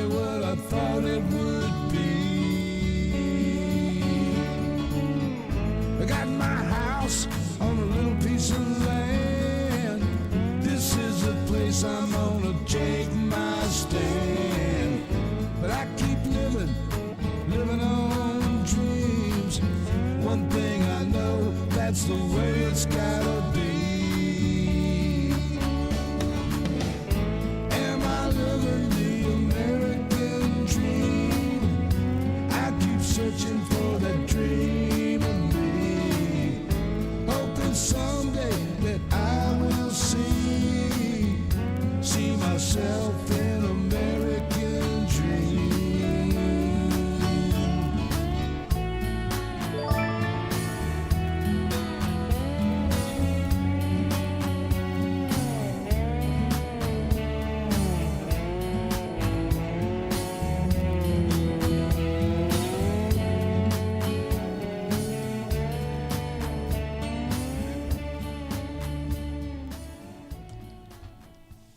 what I thought it would be. I got my house on a little piece of land. This is the place I'm gonna take my stand. But I keep living on dreams. One thing I know, that's the way it's gotta be. Am I living the American dream? I keep searching for that dream of me, hoping someday that I will see myself in American dream.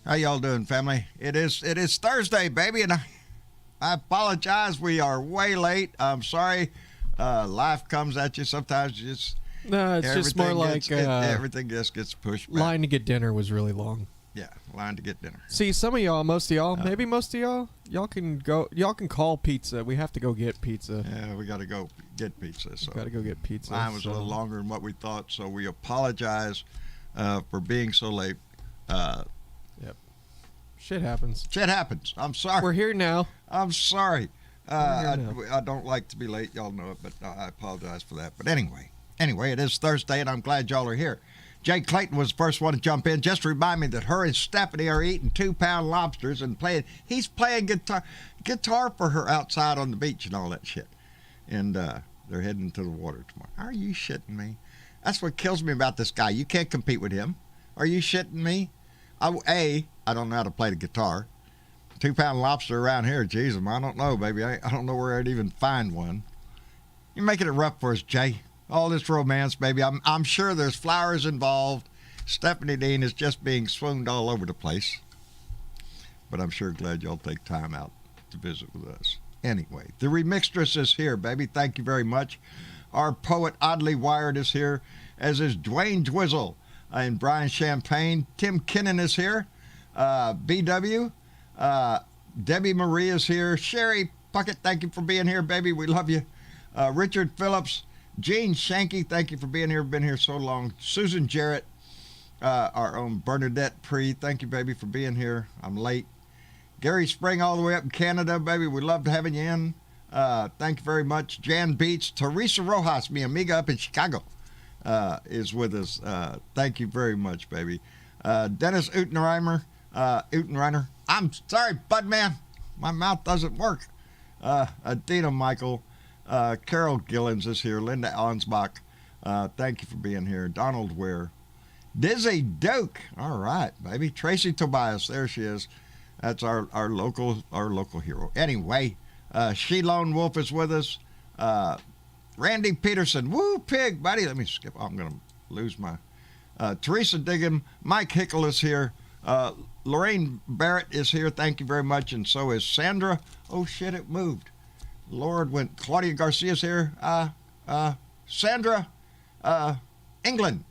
How y'all doing, family? It is Thursday, baby, and I apologize. We are way late. I'm sorry. Life comes at you sometimes. You just No, it's just more like everything just gets pushed back. line to get dinner was really long. Yeah, line to get dinner. See, some of y'all, most of y'all, maybe most of y'all can go. Y'all can call pizza. We have to go get pizza. Yeah, we got to go get pizza. So Got to go get pizza. line was a little longer than what we thought, so we apologize for being so late. Yep. Shit happens. Shit happens. I'm sorry. We're here now. I'm sorry. We're here now. I don't like to be late. Y'all know it, but I apologize for that. But anyway, it is Thursday, and I'm glad y'all are here. Jay Clayton was the first one to jump in. Just to remind me that her and Stephanie are eating 2-pound lobsters and playing. He's playing guitar for her outside on the beach and all that shit. And they're heading to the water tomorrow. Are you shitting me? That's what kills me about this guy. You can't compete with him. Are you shitting me? I don't know how to play the guitar. 2-pound lobster around here, Jesus, I don't know, baby. I don't know where I'd even find one. You're making it rough for us, Jay. All this romance, baby. I'm sure there's flowers involved. Stephanie Dean is just being swooned all over the place. But I'm sure glad y'all take time out to visit with us. Anyway, the remixtress is here, baby. Thank you very much. Our poet, Oddly Wired, is here, as is Dwayne Dwizzle and Brian Champagne. Tim Kinnon is here. BW. Debbie Marie is here. Sherry Puckett, thank you for being here, baby. We love you. Richard Phillips. Gene Shanky, thank you for being here. Been here so long. Susan Jarrett. Our own Bernadette Pre, thank you, baby, for being here. I'm late. Gary Spring all the way up in Canada, baby. We loved having you in. Thank you very much. Jan Beats. Teresa Rojas, mi amiga up in Chicago, is with us. Thank you very much, baby. Dennis Utenreimer. I'm sorry, Budman. My mouth doesn't work. Adina Michael. Carol Gillens is here. Linda Allensbach. Thank you for being here. Donald Ware. Dizzy Duke. All right, baby. Tracy Tobias. There she is. That's our local hero. Anyway, She Lone Wolf is with us. Randy Peterson. Woo pig, buddy. Let me skip. I'm going to lose my. Teresa Diggum. Mike Hickel is here. Lorraine Barrett is here. Thank you very much. And so is Sandra. Oh, shit, it moved. Lord, when Claudia Garcia's here. Sandra. England.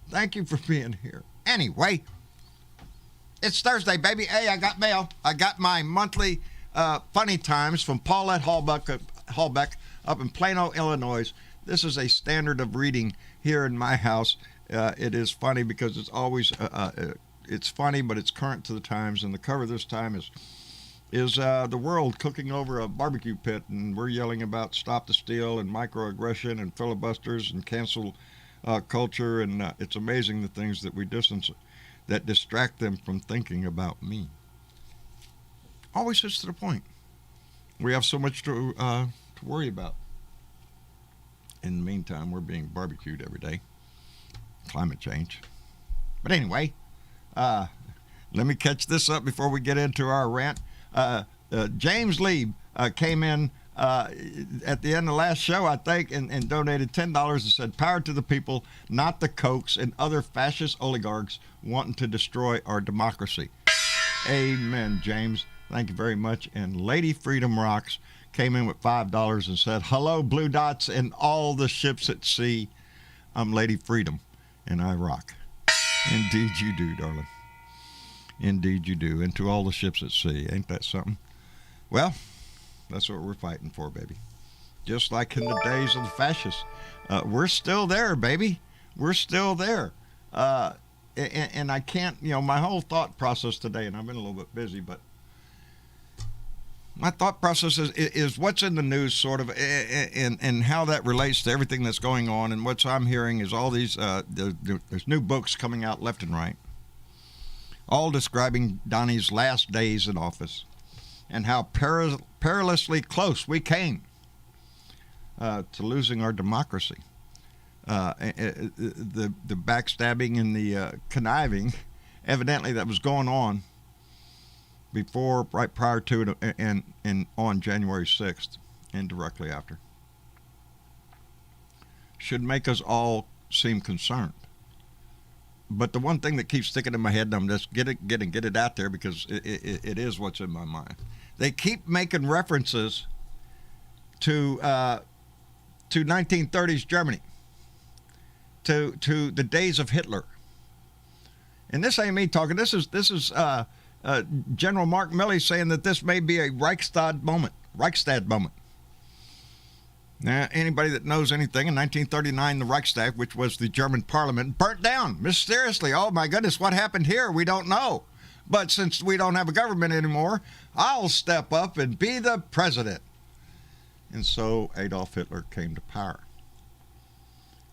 Thank you for being here. Anyway, it's Thursday, baby. Hey, I got mail. I got my monthly funny times from Paulette Hallbeck up in Plano, Illinois. This is a standard of reading here in my house. It is funny because it's always it's funny, but it's current to the times. And the cover this time is the world cooking over a barbecue pit, and we're yelling about stop the steal and microaggression and filibusters and cancel culture, and it's amazing the things that we distance that distract them from thinking about me. Always gets to the point. We have so much to worry about. In the meantime, we're being barbecued every day. Climate change. But anyway, let me catch this up before we get into our rant. James Lieb came in at the end of the last show, I think, and donated $10 and said, power to the people, not the Kochs and other fascist oligarchs wanting to destroy our democracy. Amen, James. Thank you very much. And Lady Freedom Rocks came in with $5 and said, hello, Blue Dots and all the ships at sea. I'm Lady Freedom, and I rock. Indeed you do, darling. Indeed you do. And to all the ships at sea. Ain't that something? Well, that's what we're fighting for, baby. Just like in the days of the fascists. We're still there, baby. We're still there. And I can't, my whole thought process today, and I've been a little bit busy, but my thought process is what's in the news, sort of, and how that relates to everything that's going on. And what I'm hearing is all these, there's new books coming out left and right, all describing Donnie's last days in office and how perilously close we came to losing our democracy. The backstabbing and the conniving, evidently, that was going on before, right prior to, and on January 6th, and directly after, should make us all seem concerned. But the one thing that keeps sticking in my head, and I'm just get it out there because it is what's in my mind. They keep making references to 1930s Germany, to the days of Hitler. And this ain't me talking. This is General Mark Milley saying that this may be a Reichstag moment. Now, anybody that knows anything, in 1939, the Reichstag, which was the German parliament, burnt down mysteriously. Oh my goodness, what happened here? We don't know. But since we don't have a government anymore, I'll step up and be the president. And so Adolf Hitler came to power.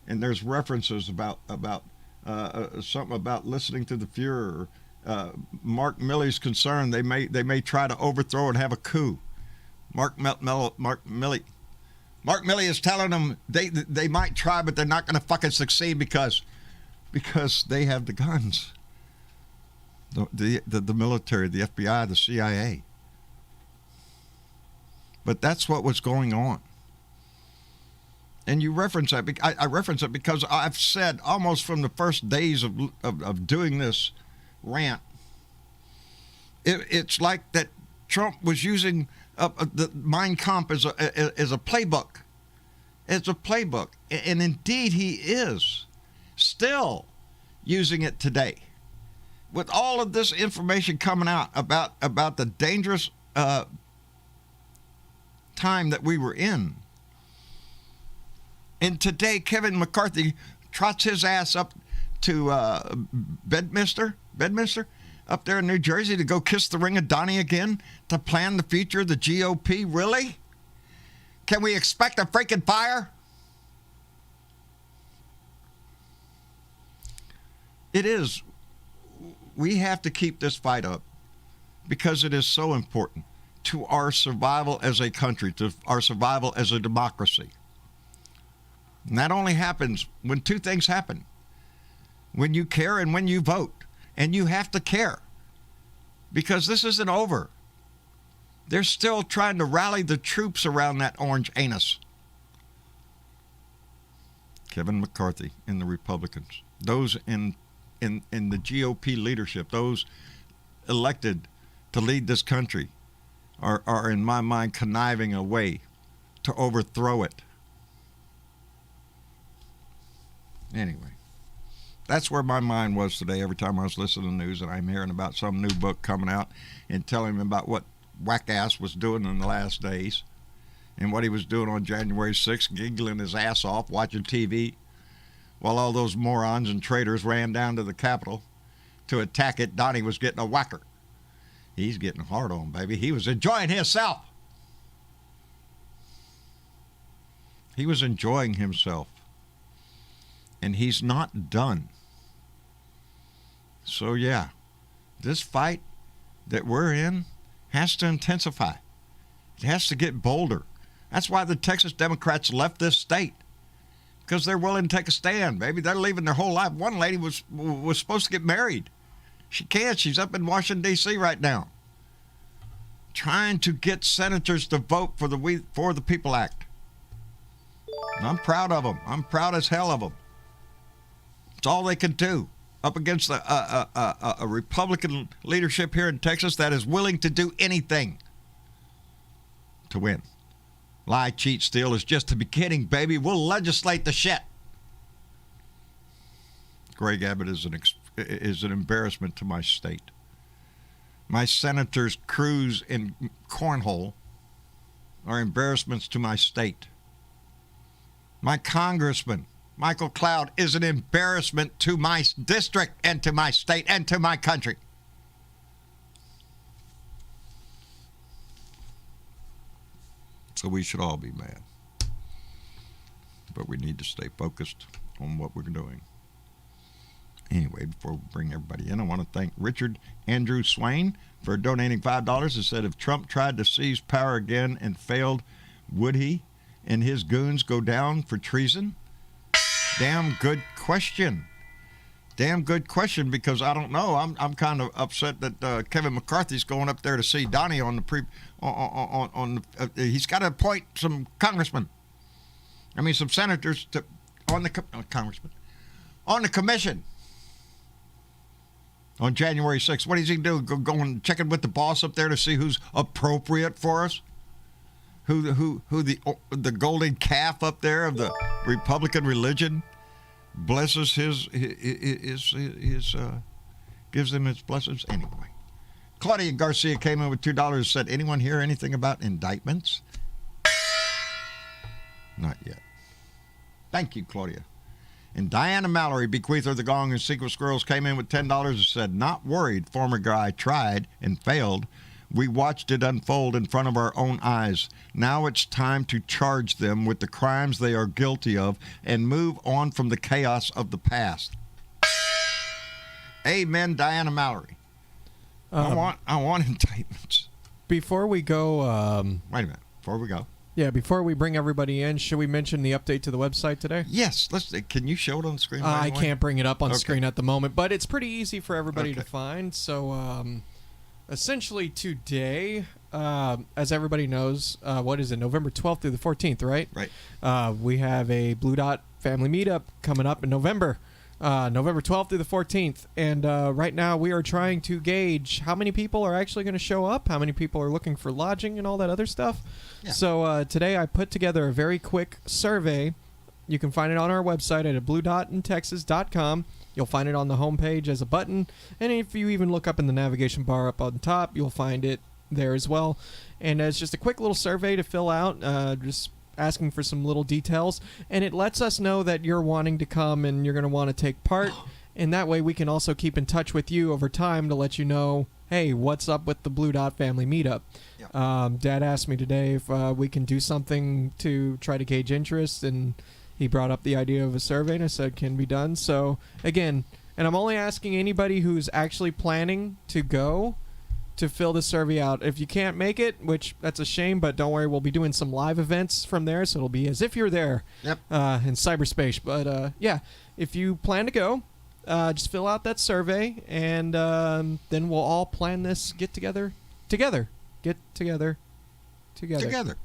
And there's references about something about listening to the Fuhrer. Mark Milley's concerned they may try to overthrow and have a coup. Mark Milley is telling them they might try, but they're not going to fucking succeed because they have the guns, the military, the FBI, the CIA. But that's what was going on. And you reference that. I reference it because I've said almost from the first days of doing this rant, it's like that Trump was using the Mein Kampf as a playbook. It's a playbook. And indeed he is still using it today. With all of this information coming out about the dangerous time that we were in. And today, Kevin McCarthy trots his ass up to Bedminster, up there in New Jersey to go kiss the ring of Donnie again to plan the future of the GOP. Really? Can we expect a freaking fire? It is. We have to keep this fight up because it is so important to our survival as a country, to our survival as a democracy. And that only happens when two things happen. When you care and when you vote. And you have to care. Because this isn't over. They're still trying to rally the troops around that orange anus. Kevin McCarthy and the Republicans. Those in the GOP leadership. Those elected to lead this country are in my mind conniving a way to overthrow it. Anyway, that's where my mind was today every time I was listening to the news and I'm hearing about some new book coming out and telling me about what whack-ass was doing in the last days and what he was doing on January 6th, giggling his ass off, watching TV, while all those morons and traitors ran down to the Capitol to attack it. Donnie was getting a whacker. He's getting hard on, baby. He was enjoying himself. He was enjoying himself. And he's not done. So yeah, this fight that we're in has to intensify. It has to get bolder. That's why the Texas Democrats left this state. Because they're willing to take a stand, baby. They're leaving their whole life. One lady was supposed to get married. She can't. She's up in Washington, D.C. right now. Trying to get senators to vote for the People Act. And I'm proud of them. I'm proud as hell of them. It's all they can do. up against a Republican leadership here in Texas that is willing to do anything to win. Lie, cheat, steal is just the beginning, baby. We'll legislate the shit. Greg Abbott is an embarrassment to my state. My senators Cruz and Cornhole are embarrassments to my state. My congressman Michael Cloud is an embarrassment to my district and to my state and to my country. So we should all be mad. But we need to stay focused on what we're doing. Anyway, before we bring everybody in, I want to thank Richard Andrew Swain for donating $5. He said, if Trump tried to seize power again and failed, would he and his goons go down for treason? Damn good question. Damn good question, because I don't know. I'm kind of upset that Kevin McCarthy's going up there to see Donnie on the he's got to appoint some congressmen. I mean, some senators on the congressman on the commission on January 6th. What does he do? Go and check in with the boss up there to see who's appropriate for us? Who the golden calf up there of the Republican religion blesses his gives him his blessings anyway. Claudia Garcia came in with $2 and said, anyone hear anything about indictments? Not yet. Thank you, Claudia. And Diana Mallory, bequeather of the Gong and Secret Squirrels, came in with $10 and said, not worried, former guy tried and failed. We watched it unfold in front of our own eyes. Now it's time to charge them with the crimes they are guilty of and move on from the chaos of the past. Amen, Diana Mallory. I want indictments. Before we go... Wait a minute. Before we go. Yeah, before we bring everybody in, should we mention the update to the website today? Yes. Can you show it on the screen? I can't bring it up on screen at the moment, but it's pretty easy for everybody to find. So... essentially today, as everybody knows, what is it, November 12th through the 14th, right? Right. We have a Blue Dot family meetup coming up in November, November 12th through the 14th. And right now we are trying to gauge how many people are actually going to show up, how many people are looking for lodging and all that other stuff. Yeah. So today I put together a very quick survey. You can find it on our website at bluedotintexas.com. You'll find it on the homepage as a button, and if you even look up in the navigation bar up on top, you'll find it there as well. And it's just a quick little survey to fill out, just asking for some little details, and it lets us know that you're wanting to come and you're going to want to take part, and that way we can also keep in touch with you over time to let you know, hey, what's up with the Blue Dot family meetup? Yep. Dad asked me today if we can do something to try to gauge interest, and he brought up the idea of a survey, and I said, can be done. So, again, and I'm only asking anybody who's actually planning to go to fill the survey out. If you can't make it, which that's a shame, but don't worry, we'll be doing some live events from there, so it'll be as if you're there. Yep. In cyberspace. But, yeah, if you plan to go, just fill out that survey, and then we'll all plan this get-together together. Get together together. Together.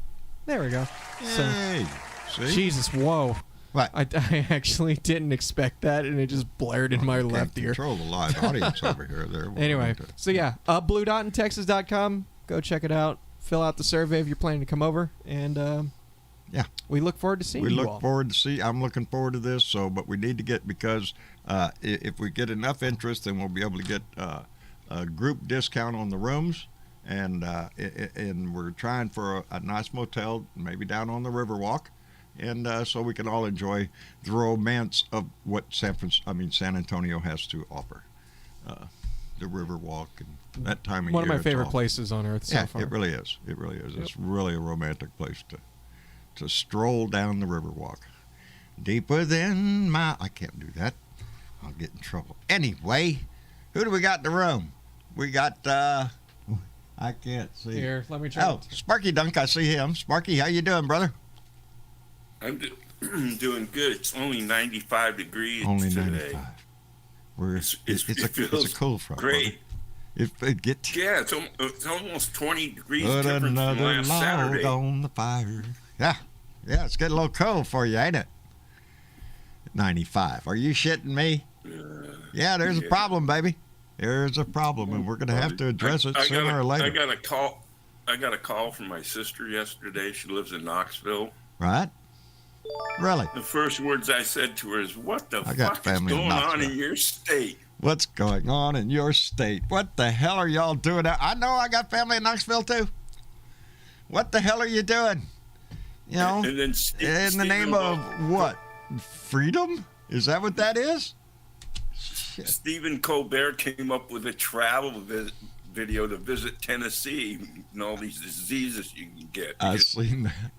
There we go. Yay. See? Jesus, whoa. What? I actually didn't expect that, and it just blared in my left ear. Control the live audience over here. There. Anyway, so yeah, bluedotintexas.com. Go check it out. Fill out the survey if you're planning to come over, and yeah, we look forward to seeing you all. We look forward to see. I'm looking forward to this. So, but we need to get, because if we get enough interest, then we'll be able to get a group discount on the rooms. And we're trying for a nice motel, maybe down on the Riverwalk. And so we can all enjoy the romance of what San Antonio has to offer. The Riverwalk and that time of year. One of my favorite places on earth so far. It really is. It really is. Yep. It's really a romantic place to stroll down the Riverwalk. Deep within my... I can't do that. I'll get in trouble. Anyway, who do we got in the room? We got... I can't see. Here, let me try. Oh, Sparky Dunk, I see him. Sparky, how you doing, brother? I'm doing good. It's only 95 degrees only today. 95. It's a cool front. Great. It gets. Yeah, it's almost 20 degrees Put difference from another last log Saturday. on the fire. Yeah, it's getting a little cold for you, ain't it? 95. Are you shitting me? Yeah, there's a problem, baby. There's a problem, and we're going to have to address it sooner or later. I got a call from my sister yesterday. She lives in Knoxville. Right? Really? The first words I said to her is, "What the fuck is family in going on Knoxville. in your state?" What's going on in your state? What the hell are y'all doing? I know I got family in Knoxville, too. What the hell are you doing? You know, And then in the name of what? Freedom? Is that what that is? Shit. Stephen Colbert came up with a travel video to visit Tennessee and all these diseases you can get. I've seen that.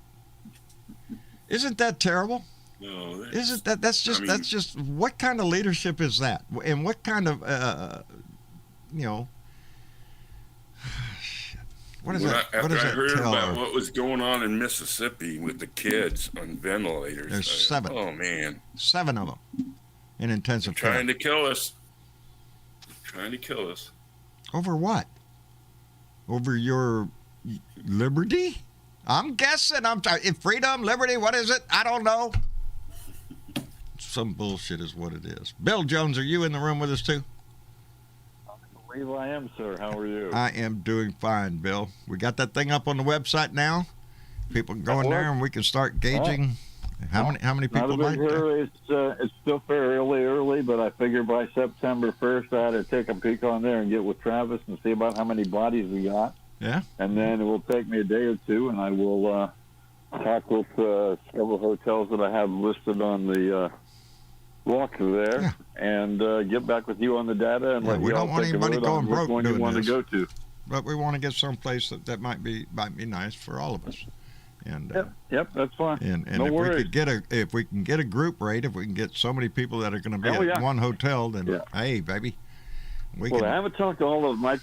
Isn't that terrible? No, Isn't that? That's just. What kind of leadership is that? And what kind of, you know? Shit. What does that? What does After I that heard tell? about what was going on in Mississippi with the kids on ventilators. There's 7. Oh man, 7 of them in intensive care. trying to kill us. Trying to kill us. Over what? Over your liberty? I'm guessing. Freedom, liberty. What is it? I don't know. Some bullshit is what it is. Bill Jones, are you in the room with us too? I believe I am, sir. How are you? I am doing fine, Bill. We got that thing up on the website now. People can go in there and we can start gauging how many people Not a might. big hurry. It's still fairly early, but I figure by September 1st I ought to take a peek on there and get with Travis and see about how many bodies we got. Yeah. And then it will take me a day or two, and I will talk with several hotels that I have listed on the walkthrough there, and get back with you on the data and let we you all don't want take a anybody vote on going which broke one you doing want to this. go to. But we want to get someplace that might be nice for all of us. And Yep, that's fine. and No if worries. we can get a group rate, if we can get so many people that are going to be at one hotel, then hey, baby, we Well, can. I haven't talked to all of them. I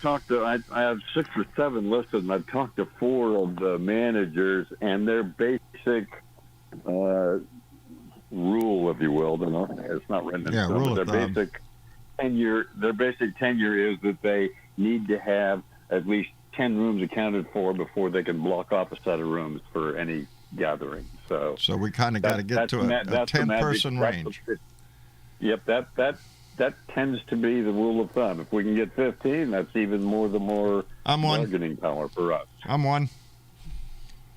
have 6 or 7 listed, and I've talked to 4 of the managers, and their basic rule, if you will, it's not written in stone, rule but of their thumb. basic tenure is that they need to have at least 10 rooms accounted for before they can block off a set of rooms for any gathering. So we kind of got to get to a 10-person range. Yep, that tends to be the rule of thumb. If we can get 15, that's even more bargaining power for us. I'm one.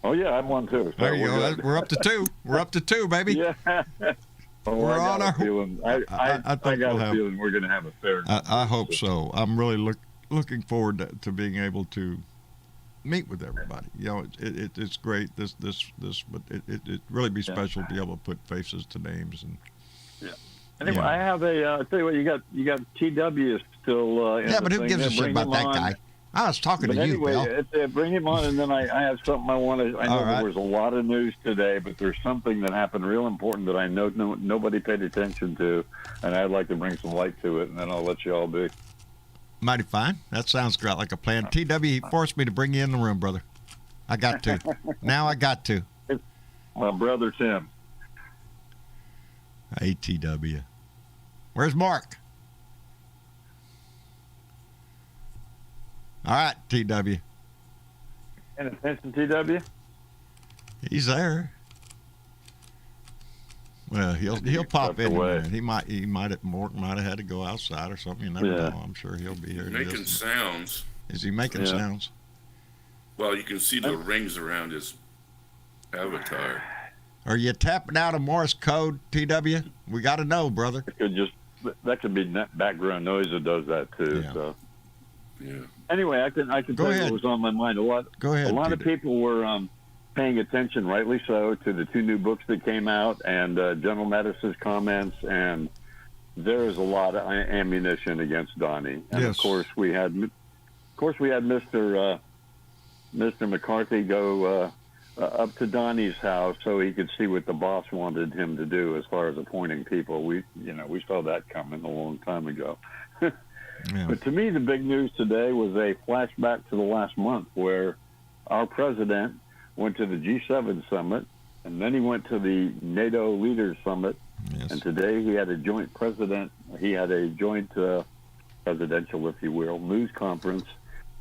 Oh yeah, I'm one too. So There you go. good. We're up to 2. We're up to 2, baby. Yeah. We're I on got our. a feeling. I think got we'll a have. feeling we're going to have a fair. I hope so. I'm really looking forward to being able to meet with everybody. You know, it's great. But it really be special to be able to put faces to names and. Anyway, I have I'll tell you what, you got TW still. In but the who thing gives a there. shit Bring about him that on. guy? I was talking But to anyway, you, Bill. bring him on, and then I have something I want to. I know All right. there was a lot of news today, but there's something that happened real important that I know nobody paid attention to, and I'd like to bring some light to it, and then I'll let you all be. Mighty fine. That sounds great, like a plan. TW forced me to bring you in the room, brother. I got to. Now I got to. My brother Tim. Hey, TW. Where's Mark? All right, TW. And attention, TW. He's there. Well, he'll pop in. away. He might Mark might have had to go outside or something. You never know. I'm sure he'll be here. Making sounds. Is he making sounds? Well, you can see the rings around his avatar. Are you tapping out a Morse code, TW? We got to know, brother. That could be background noise that does that too. Yeah. So Yeah. anyway, I can Go tell you ahead. what was on my mind. Go ahead. A lot of TW. people were paying attention, rightly so, to the 2 new books that came out and General Mattis's comments, and there is a lot of ammunition against Donnie. And Yes. of course we had Mr. McCarthy go up to Donnie's house so he could see what the boss wanted him to do as far as appointing people. We saw that coming a long time ago. Yeah. But to me, the big news today was a flashback to the last month where our president went to the G7 summit, and then he went to the NATO Leaders Summit, Yes. and today he had a joint presidential, if you will, news conference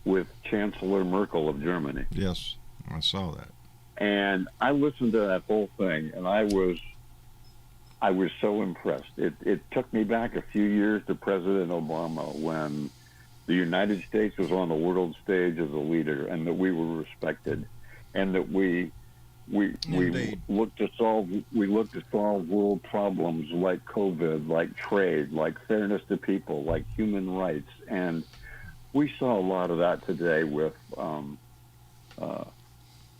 with Chancellor Merkel of Germany. Yes, I saw that. And I listened to that whole thing, and I was I was so impressed. It took me back a few years to President Obama when the United States was on the world stage as a leader, and that we were respected, and that we looked to solve world problems like COVID, like trade, like fairness to people, like human rights, and we saw a lot of that today with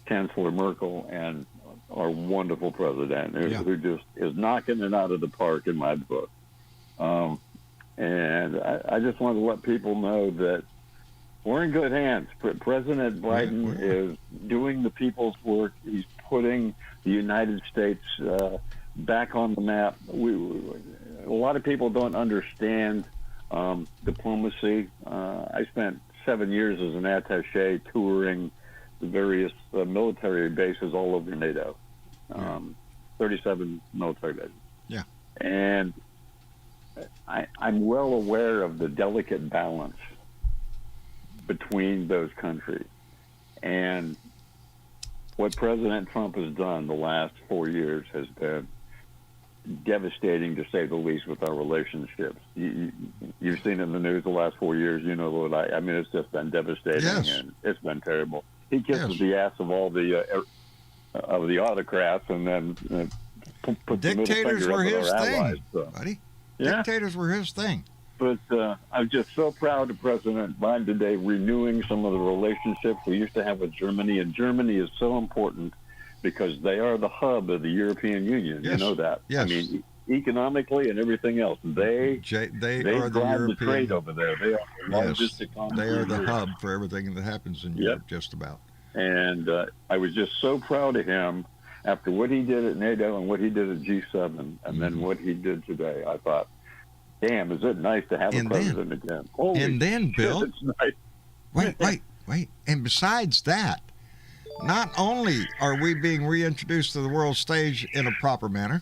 Chancellor Merkel and our wonderful president, who just is knocking it out of the park in my book. And I just want to let people know that we're in good hands. President Biden is doing the people's work. He's putting the United States back on the map. A lot of people don't understand diplomacy. I spent 7 years as an attaché touring the various military bases all over NATO, 37 military bases. Yeah. And I'm well aware of the delicate balance between those countries. And what President Trump has done the last 4 years has been devastating, to say the least, with our relationships. You've seen in the news the last 4 years, you know what I mean, it's just been devastating, and it's been terrible. He kisses the ass of all the autocrats, and then put dictators were his thing, allies, so. buddy. Yeah. Dictators were his thing. But I'm just so proud of President Biden today, renewing some of the relationships we used to have with Germany. And Germany is so important because they are the hub of the European Union. Yes. You know that. Yes. I mean, economically and everything else. They are drive the trade over there. They are the largest economy. They are the hub for everything that happens in Europe, just about. And I was just so proud of him after what he did at NATO and what he did at G7, and then what he did today. I thought, damn, is it nice to have a president again? Holy and then, Bill, shit, it's nice. wait. And besides that, not only are we being reintroduced to the world stage in a proper manner,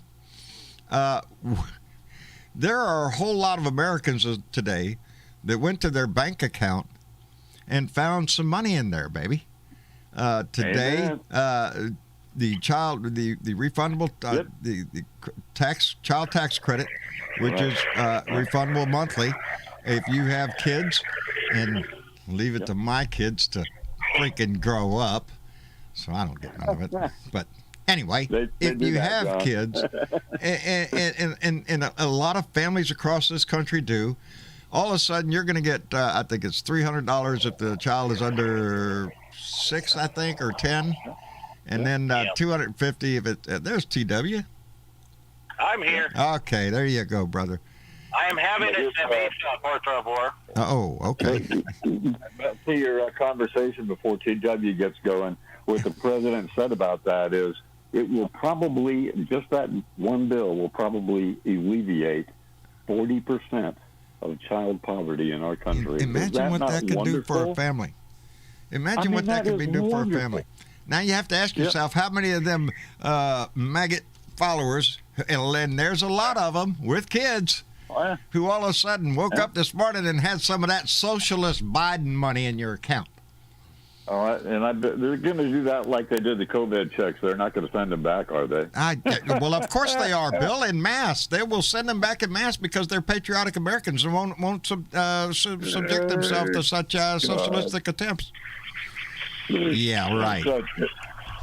there are a whole lot of Americans today that went to their bank account and found some money in there, baby. Today, the refundable the child tax credit, which is refundable monthly if you have kids, and leave it to my kids to freaking grow up, so I don't get none of it. But anyway, if you have kids, and a lot of families across this country do, all of a sudden you're going to get I think it's $300 if the child is under 6, I think, or 10. And then $250 if it. There's TW. I'm here. Okay, there you go, brother. I am having a cerveza, por favor. Oh, okay. Back to your conversation before TW gets going. What the president said about that is it will probably, just that one bill will probably alleviate 40% of child poverty in our country. Imagine what that could do for a family. Imagine what that could be doing for a family. Now you have to ask yourself, how many of them maggot followers, and there's a lot of them with kids, who all of a sudden woke up this morning and had some of that socialist Biden money in your account. All right, and I bet they're going to do that like they did the COVID checks. They're not going to send them back, are they? Well, of course they are, Bill, in mass. They will send them back in mass because they're patriotic Americans and won't subject themselves to such socialistic attempts. Yeah, right.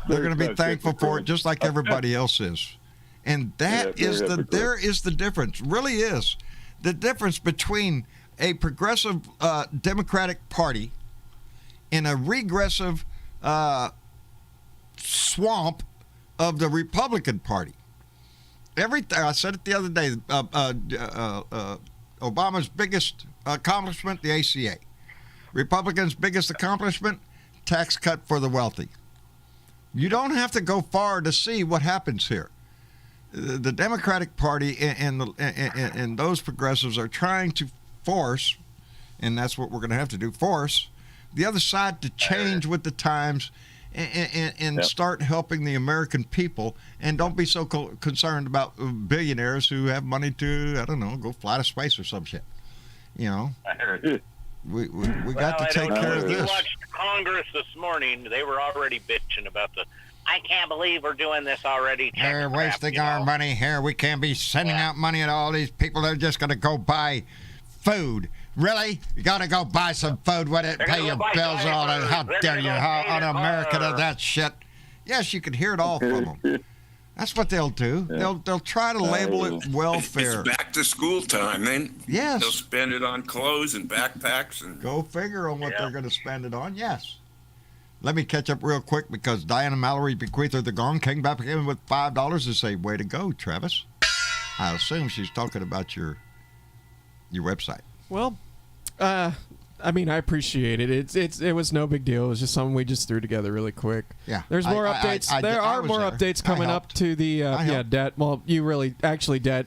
They're going to be thankful for it, just like everybody else is. And there is the difference. Really is the difference between a progressive Democratic Party and a regressive swamp of the Republican Party. I said it the other day. Obama's biggest accomplishment, the ACA. Republicans' biggest accomplishment, tax cut for the wealthy. You don't have to go far to see what happens here. The Democratic Party and those progressives are trying to force, and that's what we're going to have to do, force the other side to change with the times and start helping the American people, and don't be so concerned about billionaires who have money to, I don't know, go fly to space or some shit. You know, we got to take care of this. We watched Congress this morning. They were already bitching about the I can't believe we're doing this already. They're wasting our money here. We can't be sending out money to all these people. They're just going to go buy food. Really? You got to go buy some food with it, pay your bills and all that. How dare you? How un-American of that shit? Yes, you can hear it all from them. That's what they'll do. They'll try to label it welfare. It's back to school time, then. Yes. They'll spend it on clothes and backpacks and. Go figure on what they're going to spend it on. Yes. Let me catch up real quick because Diana Mallory bequeathed her the gong, came back again with $5 to say, "Way to go, Travis." I assume she's talking about your website. Well, I mean, I appreciate it. It was no big deal. It was just something we just threw together really quick. Yeah. There's more updates. There are more updates coming up to the Dad. Well, you really actually, Dad.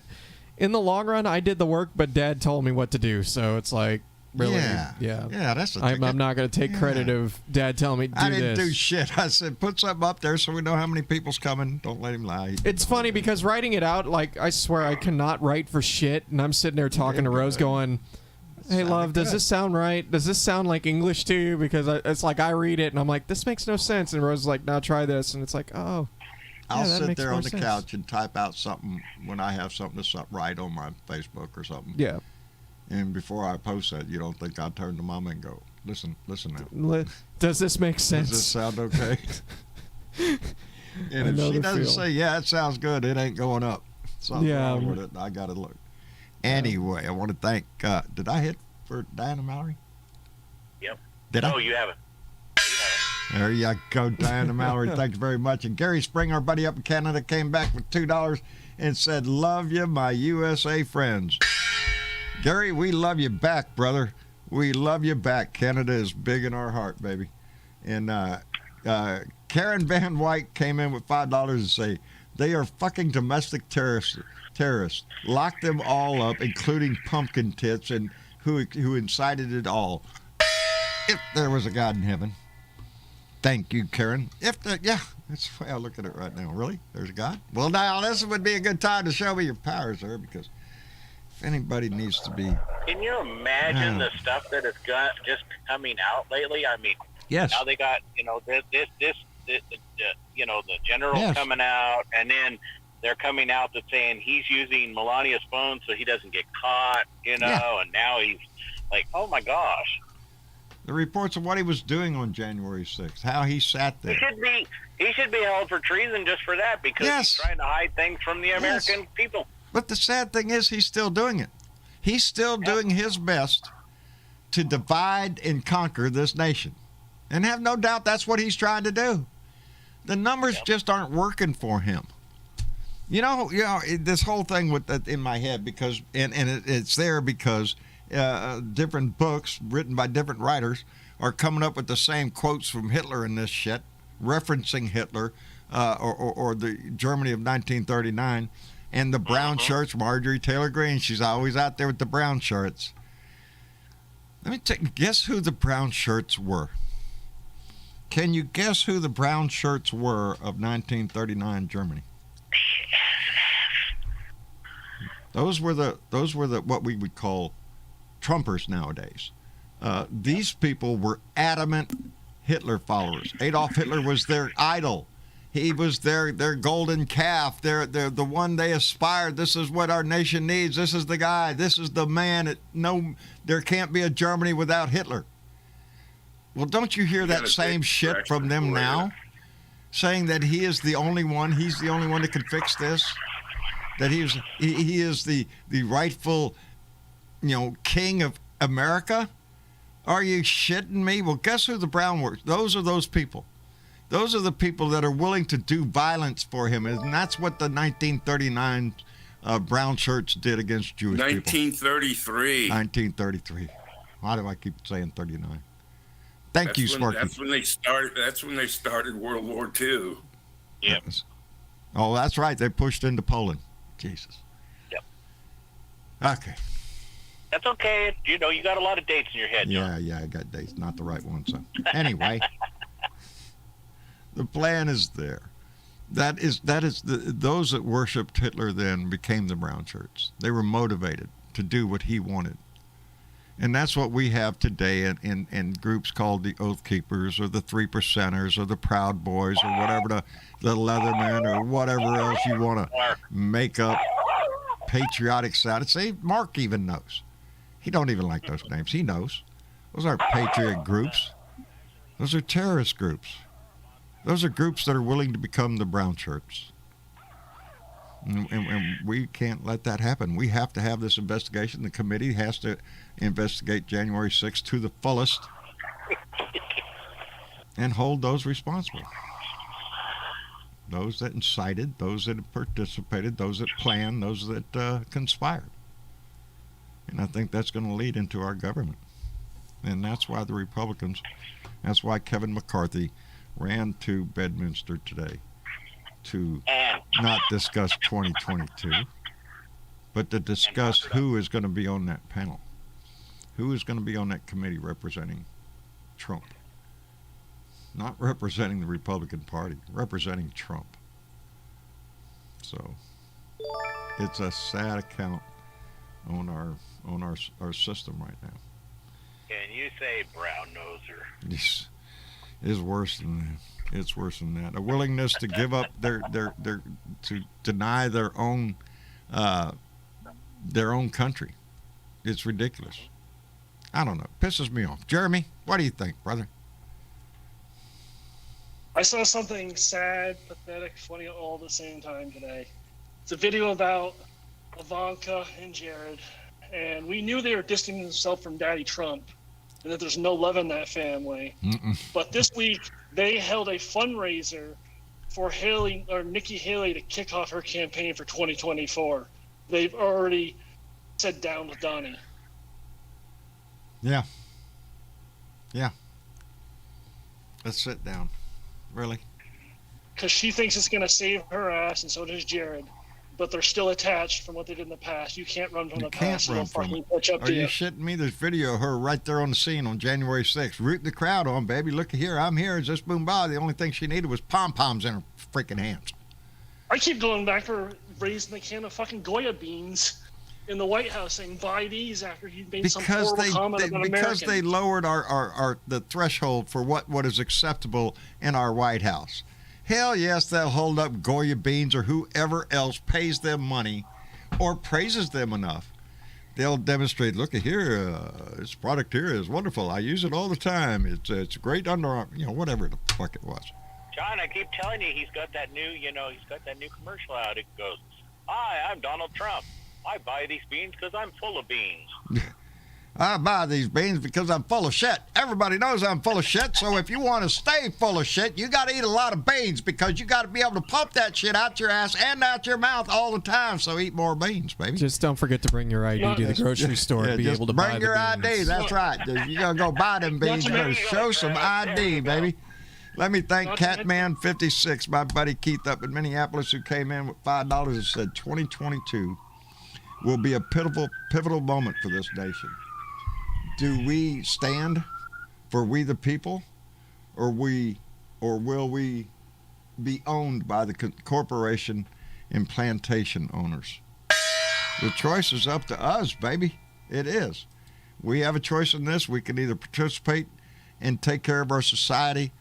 In the long run, I did the work, but Dad told me what to do. So it's like, really, yeah. That's the I'm not going to take credit of Dad telling me to do this. I didn't do shit. I said, put something up there so we know how many people's coming. Don't let him lie. It's funny because writing it out, like, I swear I cannot write for shit. And I'm sitting there talking to Rose going, "Hey, love, does this sound right? Does this sound like English to you?" Because it's like I read it and I'm like, this makes no sense. And Rose is like, "Now try this." And it's like, oh. I'll that sit makes there more on the sense. couch and type out something when I have something to write on my Facebook or something. Yeah. And before I post that, you don't think I turn to Mama and go, listen now. Does this make sense? Does this sound okay? And if know she the doesn't feel. say, yeah, it sounds good, it ain't going up. Something wrong with it. I got to look. Anyway, I want to thank, did I hit for Diana Mallory? Yep. Did I? No, you haven't. There you go, Diana Mallory. Thank you very much. And Gary Spring, our buddy up in Canada, came back with $2 and said, "Love you, my USA friends." Gary, we love you back, brother. We love you back. Canada is big in our heart, baby. And Karen Van White came in with $5 and say, "They are fucking domestic terrorists. Lock them all up, including pumpkin tits and who incited it all. If there was a God in heaven." Thank you, Karen. That's the way I look at it right now. Really? There's a God? Well, now, this would be a good time to show me your powers there, because if anybody needs to be... Can you imagine the stuff that has got just coming out lately? I mean, Yes. now they got, the general coming out, and then they're coming out that's saying he's using Melania's phone so he doesn't get caught, and now he's like, oh my gosh. The reports of what he was doing on January 6th, how he sat there. He should be held for treason just for that, because he's trying to hide things from the American people. But the sad thing is he's still doing it. He's still doing his best to divide and conquer this nation. And have no doubt that's what he's trying to do. The numbers just aren't working for him. You know, this whole thing with that in my head, because it's there because different books written by different writers are coming up with the same quotes from Hitler in this shit, referencing Hitler or the Germany of 1939, and the brown shirts. Marjorie Taylor Greene, she's always out there with the brown shirts. Let me guess who the brown shirts were. Can you guess who the brown shirts were of 1939 Germany? Those were the what we would call Trumpers nowadays. These people were adamant Hitler followers. Adolf Hitler was their idol. He was their golden calf. They're the one they aspired. This is what our nation needs. This is the guy. This is the man. There can't be a Germany without Hitler. Well, don't you hear that same shit from them now? Saying that he is the only one. He's the only one that can fix this. That he is the rightful, king of America? Are you shitting me? Well, guess who the brown were? Those are those people. Those are the people that are willing to do violence for him, and that's what the 1939 brown shirts did against Jewish people. 1933. 1933. Why do I keep saying 39? Thank you, Sparky. That's when they started World War II. Yep. Oh, that's right. They pushed into Poland. Jesus. Yep. Okay. That's okay. You got a lot of dates in your head. Yeah, I got dates, not the right one. So anyway, the plan is there. That is those that worshipped Hitler then became the brown shirts. They were motivated to do what he wanted. And that's what we have today in groups called the Oath Keepers or the 3%ers or the Proud Boys or whatever, the Leathermen or whatever else you want to make up patriotic sound. See, Mark even knows. He don't even like those names. He knows. Those aren't patriot groups. Those are terrorist groups. Those are groups that are willing to become the brown shirts. And we can't let that happen. We have to have this investigation. The committee has to investigate January 6th to the fullest and hold those responsible. Those that incited, those that participated, those that planned, those that conspired. And I think that's going to lead into our government. And that's why the Republicans, that's why Kevin McCarthy ran to Bedminster today to not discuss 2022, but to discuss who is going to be on that panel. Who is going to be on that committee representing Trump? Not representing the Republican Party, representing Trump. So it's a sad account on our system right now. Can you say brown noser? It's worse than that. It's worse than that. A willingness to give up their to deny their own country. It's ridiculous. I don't know. It pisses me off. Jeremy, what do you think, brother? I saw something sad, pathetic, funny all at the same time today. It's a video about Ivanka and Jared, and we knew they were distancing themselves from Daddy Trump, and that there's no love in that family. But this week, they held a fundraiser for Nikki Haley to kick off her campaign for 2024. They've already said down with Donnie. Yeah. Let's sit down. Really? Because she thinks it's going to save her ass, and so does Jared. But they're still attached from what they did in the past. You can't run from the past. You can't run from it. Are you shitting me? There's video of her right there on the scene on January 6th, rooting the crowd on, baby. Look here, I'm here. It's just boom by. The only thing she needed was pom-poms in her freaking hands. I keep going back for raising the can of fucking Goya beans in the White House saying, buy these after he made some horrible comment about Because Americans. they lowered the threshold for what is acceptable in our White House. Hell yes, they'll hold up Goya beans or whoever else pays them money or praises them enough. They'll demonstrate, look at here, this product here is wonderful. I use it all the time. It's great underarm, whatever the fuck it was. John, I keep telling you, he's got that new commercial out. It goes, hi, I'm Donald Trump. I buy these beans because I'm full of beans. I buy these beans because I'm full of shit. Everybody knows I'm full of shit, so if you want to stay full of shit, you got to eat a lot of beans because you got to be able to pump that shit out your ass and out your mouth all the time, so eat more beans, baby. Just don't forget to bring your ID to the grocery store and be able to buy the beans. Bring your ID, that's right. You're going to go buy them beans. You're going to show some ID, baby. Let me thank Catman56, my buddy Keith up in Minneapolis, who came in with $5 and said 2022 will be a pivotal moment for this nation. Do we stand for we the people, or will we be owned by the corporation and plantation owners? The choice is up to us, baby. It is. We have a choice in this. We can either participate and take care of our society,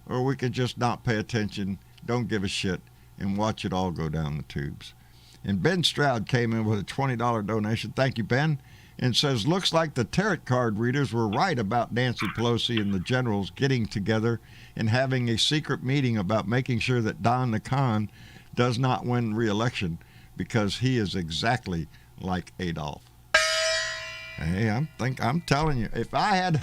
or we can just not pay attention, don't give a shit, and watch it all go down the tubes. And Ben Stroud came in with a $20 donation. Thank you, Ben. And says, looks like the tarot card readers were right about Nancy Pelosi and the generals getting together and having a secret meeting about making sure that Don the Con does not win re-election because he is exactly like Adolf. Hey, I'm telling you, if I had to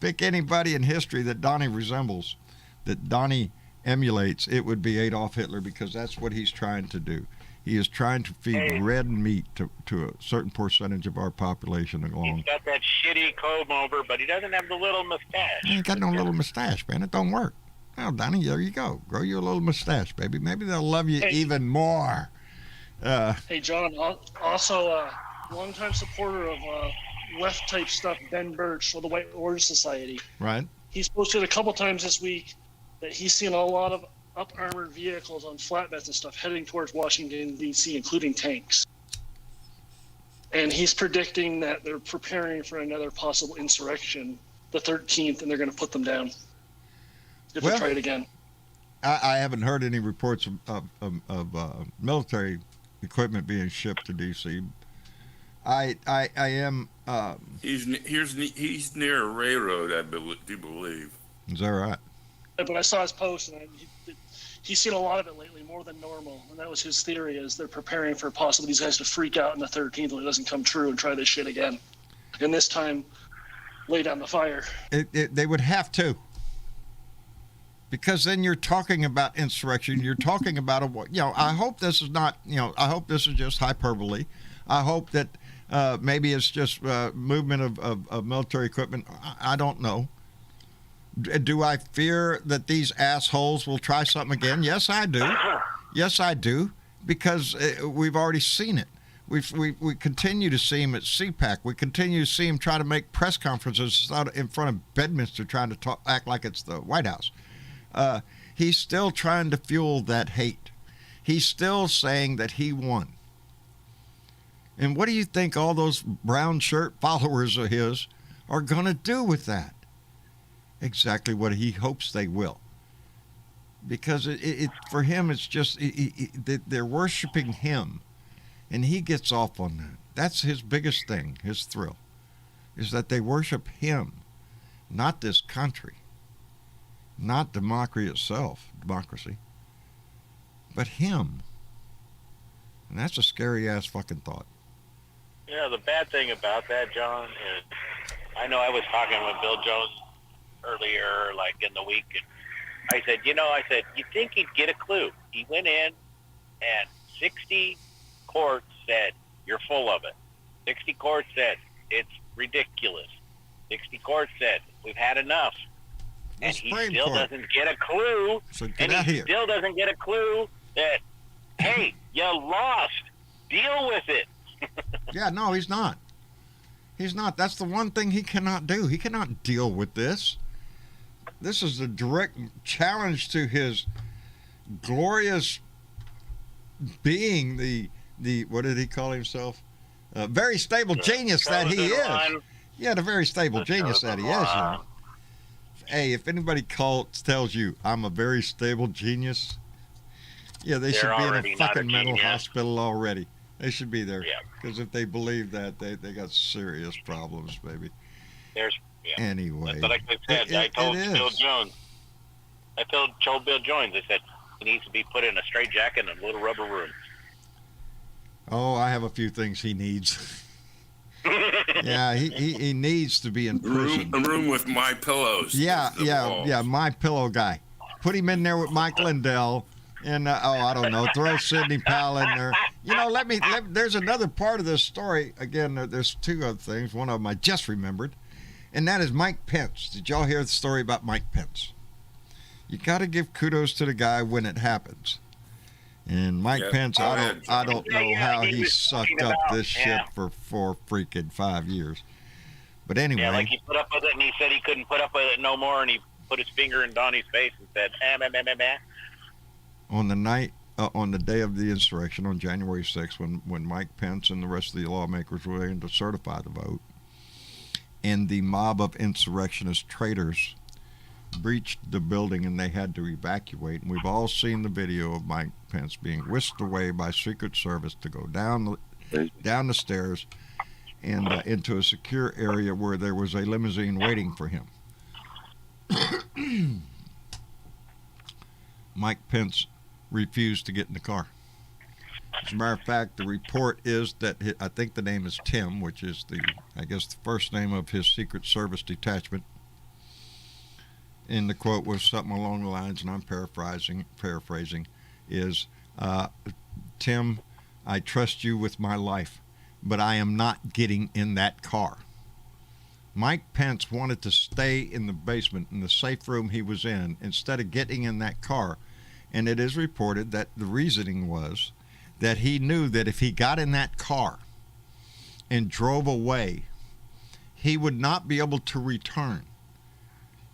pick anybody in history that Donnie resembles, that Donnie emulates, it would be Adolf Hitler, because that's what he's trying to do. He is trying to feed red meat to a certain percentage of our population alone. He's got that shitty comb over, but he doesn't have the little mustache. He ain't got no little mustache, man. It don't work. Well, Donnie, there you go. Grow you a little mustache, baby. Maybe they'll love you even more. Hey, John, also a longtime supporter of left-type stuff, Ben Birch of the White Orange Society. Right. He's posted a couple times this week that he's seen a lot of up-armored vehicles on flatbeds and stuff heading towards Washington, D.C., including tanks. And he's predicting that they're preparing for another possible insurrection, the 13th, and they're going to put them down if they try it again. I haven't heard any reports of military equipment being shipped to D.C. I am. He's near a railroad, I do believe. Is that right? But I saw his post, and he's seen a lot of it lately, more than normal. And that was his theory: is they're preparing for possibly these guys to freak out on the 13th when it doesn't come true and try this shit again, and this time lay down the fire. They would have to. Because then you're talking about insurrection. You're talking about I hope this is not. I hope this is just hyperbole. I hope that maybe it's just movement of military equipment. I don't know. Do I fear that these assholes will try something again? Yes, I do. Yes, I do. Because we've already seen it. We continue to see him at CPAC. We continue to see him try to make press conferences out in front of Bedminster, trying to act like it's the White House. He's still trying to fuel that hate. He's still saying that he won. And what do you think all those brown shirt followers of his are going to do with that? Exactly what he hopes they will. Because for him, it's just, they're worshiping him. And he gets off on that. That's his biggest thing, his thrill, is that they worship him, not this country. Not democracy itself, but him. And that's a scary ass fucking thought. The bad thing about that, John, is I know I was talking with Bill Jones earlier, like in the week, and I said, you think he'd get a clue. He went in and 60 courts said, you're full of it. 60 courts said, it's ridiculous. 60 courts said, we've had enough. And he still doesn't get a clue. So get out here. Still doesn't get a clue that, hey, you lost. Deal with it. Yeah, no, he's not. He's not. That's the one thing he cannot do. He cannot deal with this. This is a direct challenge to his glorious being, the what did he call himself? Very stable genius that he is. Yeah, the very stable genius that he is. Hey, if anybody tells you I'm a very stable genius, they should be in a fucking mental hospital already. They should be there. Because if they believe that, they got serious problems, baby. Anyway. That's like I said. I told Bill Jones. I told Bill Jones, I said, he needs to be put in a straight jacket in a little rubber room. Oh, I have a few things he needs. Yeah, he needs to be in prison. A room with My Pillows. Yeah, My Pillow guy. Put him in there with Mike Lindell, and I don't know, throw Sidney Powell in there. There's another part of this story. Again, there's two other things. One of them I just remembered, and that is Mike Pence. Did y'all hear the story about Mike Pence? You got to give kudos to the guy when it happens. And Mike Pence, I don't know how he sucked up this shit for 5 years. But anyway. Yeah, like he put up with it, and he said he couldn't put up with it no more, and he put his finger in Donnie's face and said, On the night, on the day of the insurrection, on January 6th, when Mike Pence and the rest of the lawmakers were going to certify the vote, and the mob of insurrectionist traitors breached the building and they had to evacuate, and we've all seen the video of Mike Pence being whisked away by Secret Service to go down the stairs and into a secure area where there was a limousine waiting for him. Mike Pence refused to get in the car. As a matter of fact, the report is that I think the name is Tim, which is the first name of his Secret Service detachment. And the quote was something along the lines, and I'm paraphrasing, is, Tim, I trust you with my life, but I am not getting in that car. Mike Pence wanted to stay in the basement, in the safe room he was in, instead of getting in that car. And it is reported that the reasoning was that he knew that if he got in that car and drove away, he would not be able to return.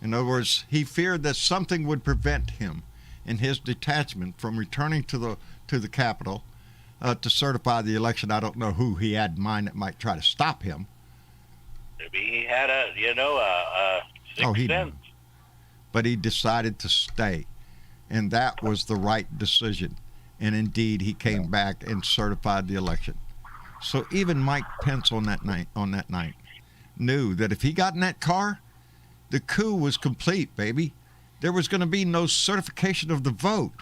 In other words, he feared that something would prevent him and his detachment from returning to the Capitol to certify the election. I don't know who he had in mind that might try to stop him. Maybe he had a sixth he sense. knew. But he decided to stay, and that was the right decision. And indeed, he came back and certified the election. So even Mike Pence on that night knew that if he got in that car, the coup was complete, baby. There was going to be no certification of the vote.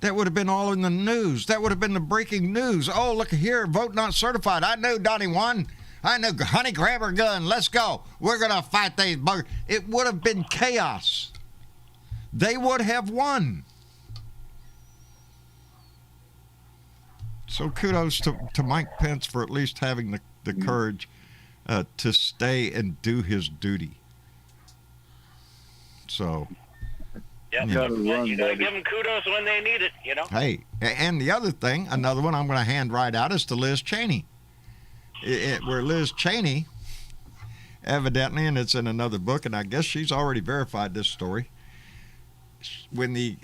That would have been all in the news. That would have been the breaking news. Oh, look here, vote not certified. I knew Donnie won. I knew, honey, grab her gun. Let's go. We're going to fight these buggers. It would have been chaos. They would have won. So kudos to Mike Pence for at least having the courage to stay and do his duty. So, yeah, you got to give them kudos when they need it, you know. Hey, and the other thing, another one I'm going to hand right out is to Liz Cheney. Where Liz Cheney, evidently, and it's in another book, and I guess she's already verified this story. When the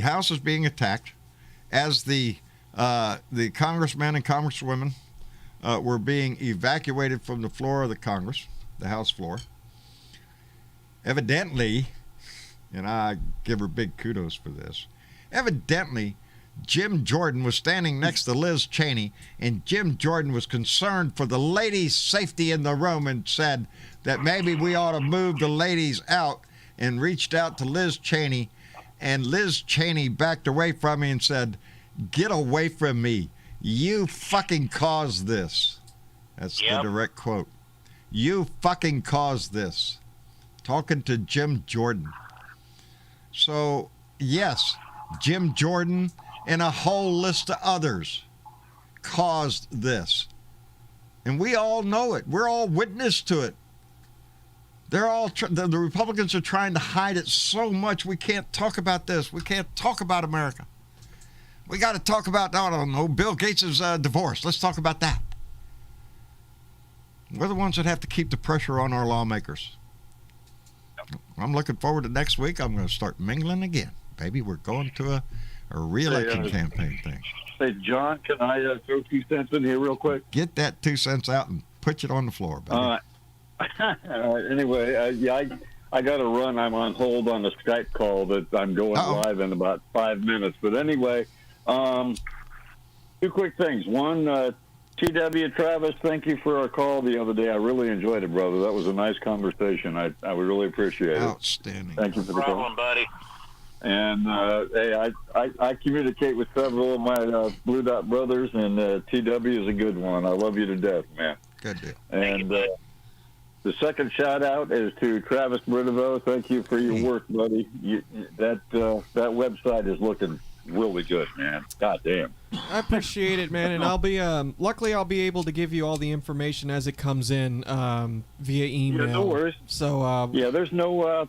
House is being attacked, as the congressmen and congresswomen were being evacuated from the floor of the Congress, the House floor, evidently, and I give her big kudos for this, evidently Jim Jordan was standing next to Liz Cheney, and Jim Jordan was concerned for the ladies' safety in the room and said that maybe we ought to move the ladies out, and reached out to Liz Cheney, and Liz Cheney backed away from me and said, "Get away from me. You fucking caused this." That's the direct quote. "You fucking caused this." Talking to Jim Jordan. So, yes, Jim Jordan and a whole list of others caused this. And we all know it. We're all witness to it. They're all the Republicans are trying to hide it so much. We can't talk about this. We can't talk about America. We got to talk about, I don't know, Bill Gates' divorce. Let's talk about that. We're the ones that have to keep the pressure on our lawmakers. I'm looking forward to next week. I'm going to start mingling again. Baby, we're going to a re-election campaign thing. Say, John, can I throw 2 cents in here real quick? Get that 2 cents out and put it on the floor, baby. Anyway, I got to run. I'm on hold on a Skype call that I'm going live in about 5 minutes. But anyway, 2 quick things. One, TW Travis, thank you for our call the other day. I really enjoyed it, brother. That was a nice conversation. I would really appreciate it. Outstanding. Thank you for the call. No problem, buddy. And hey, I communicate with several of my Blue Dot brothers, and TW is a good one. I love you to death, man. Good deal. And the second shout out is to Travis Bridevo. Thank you for your work, buddy. That website is looking really good, man. God damn. I appreciate it, man, and I'll be luckily I'll be able to give you all the information as it comes in via email. Yeah, no worries. So there's no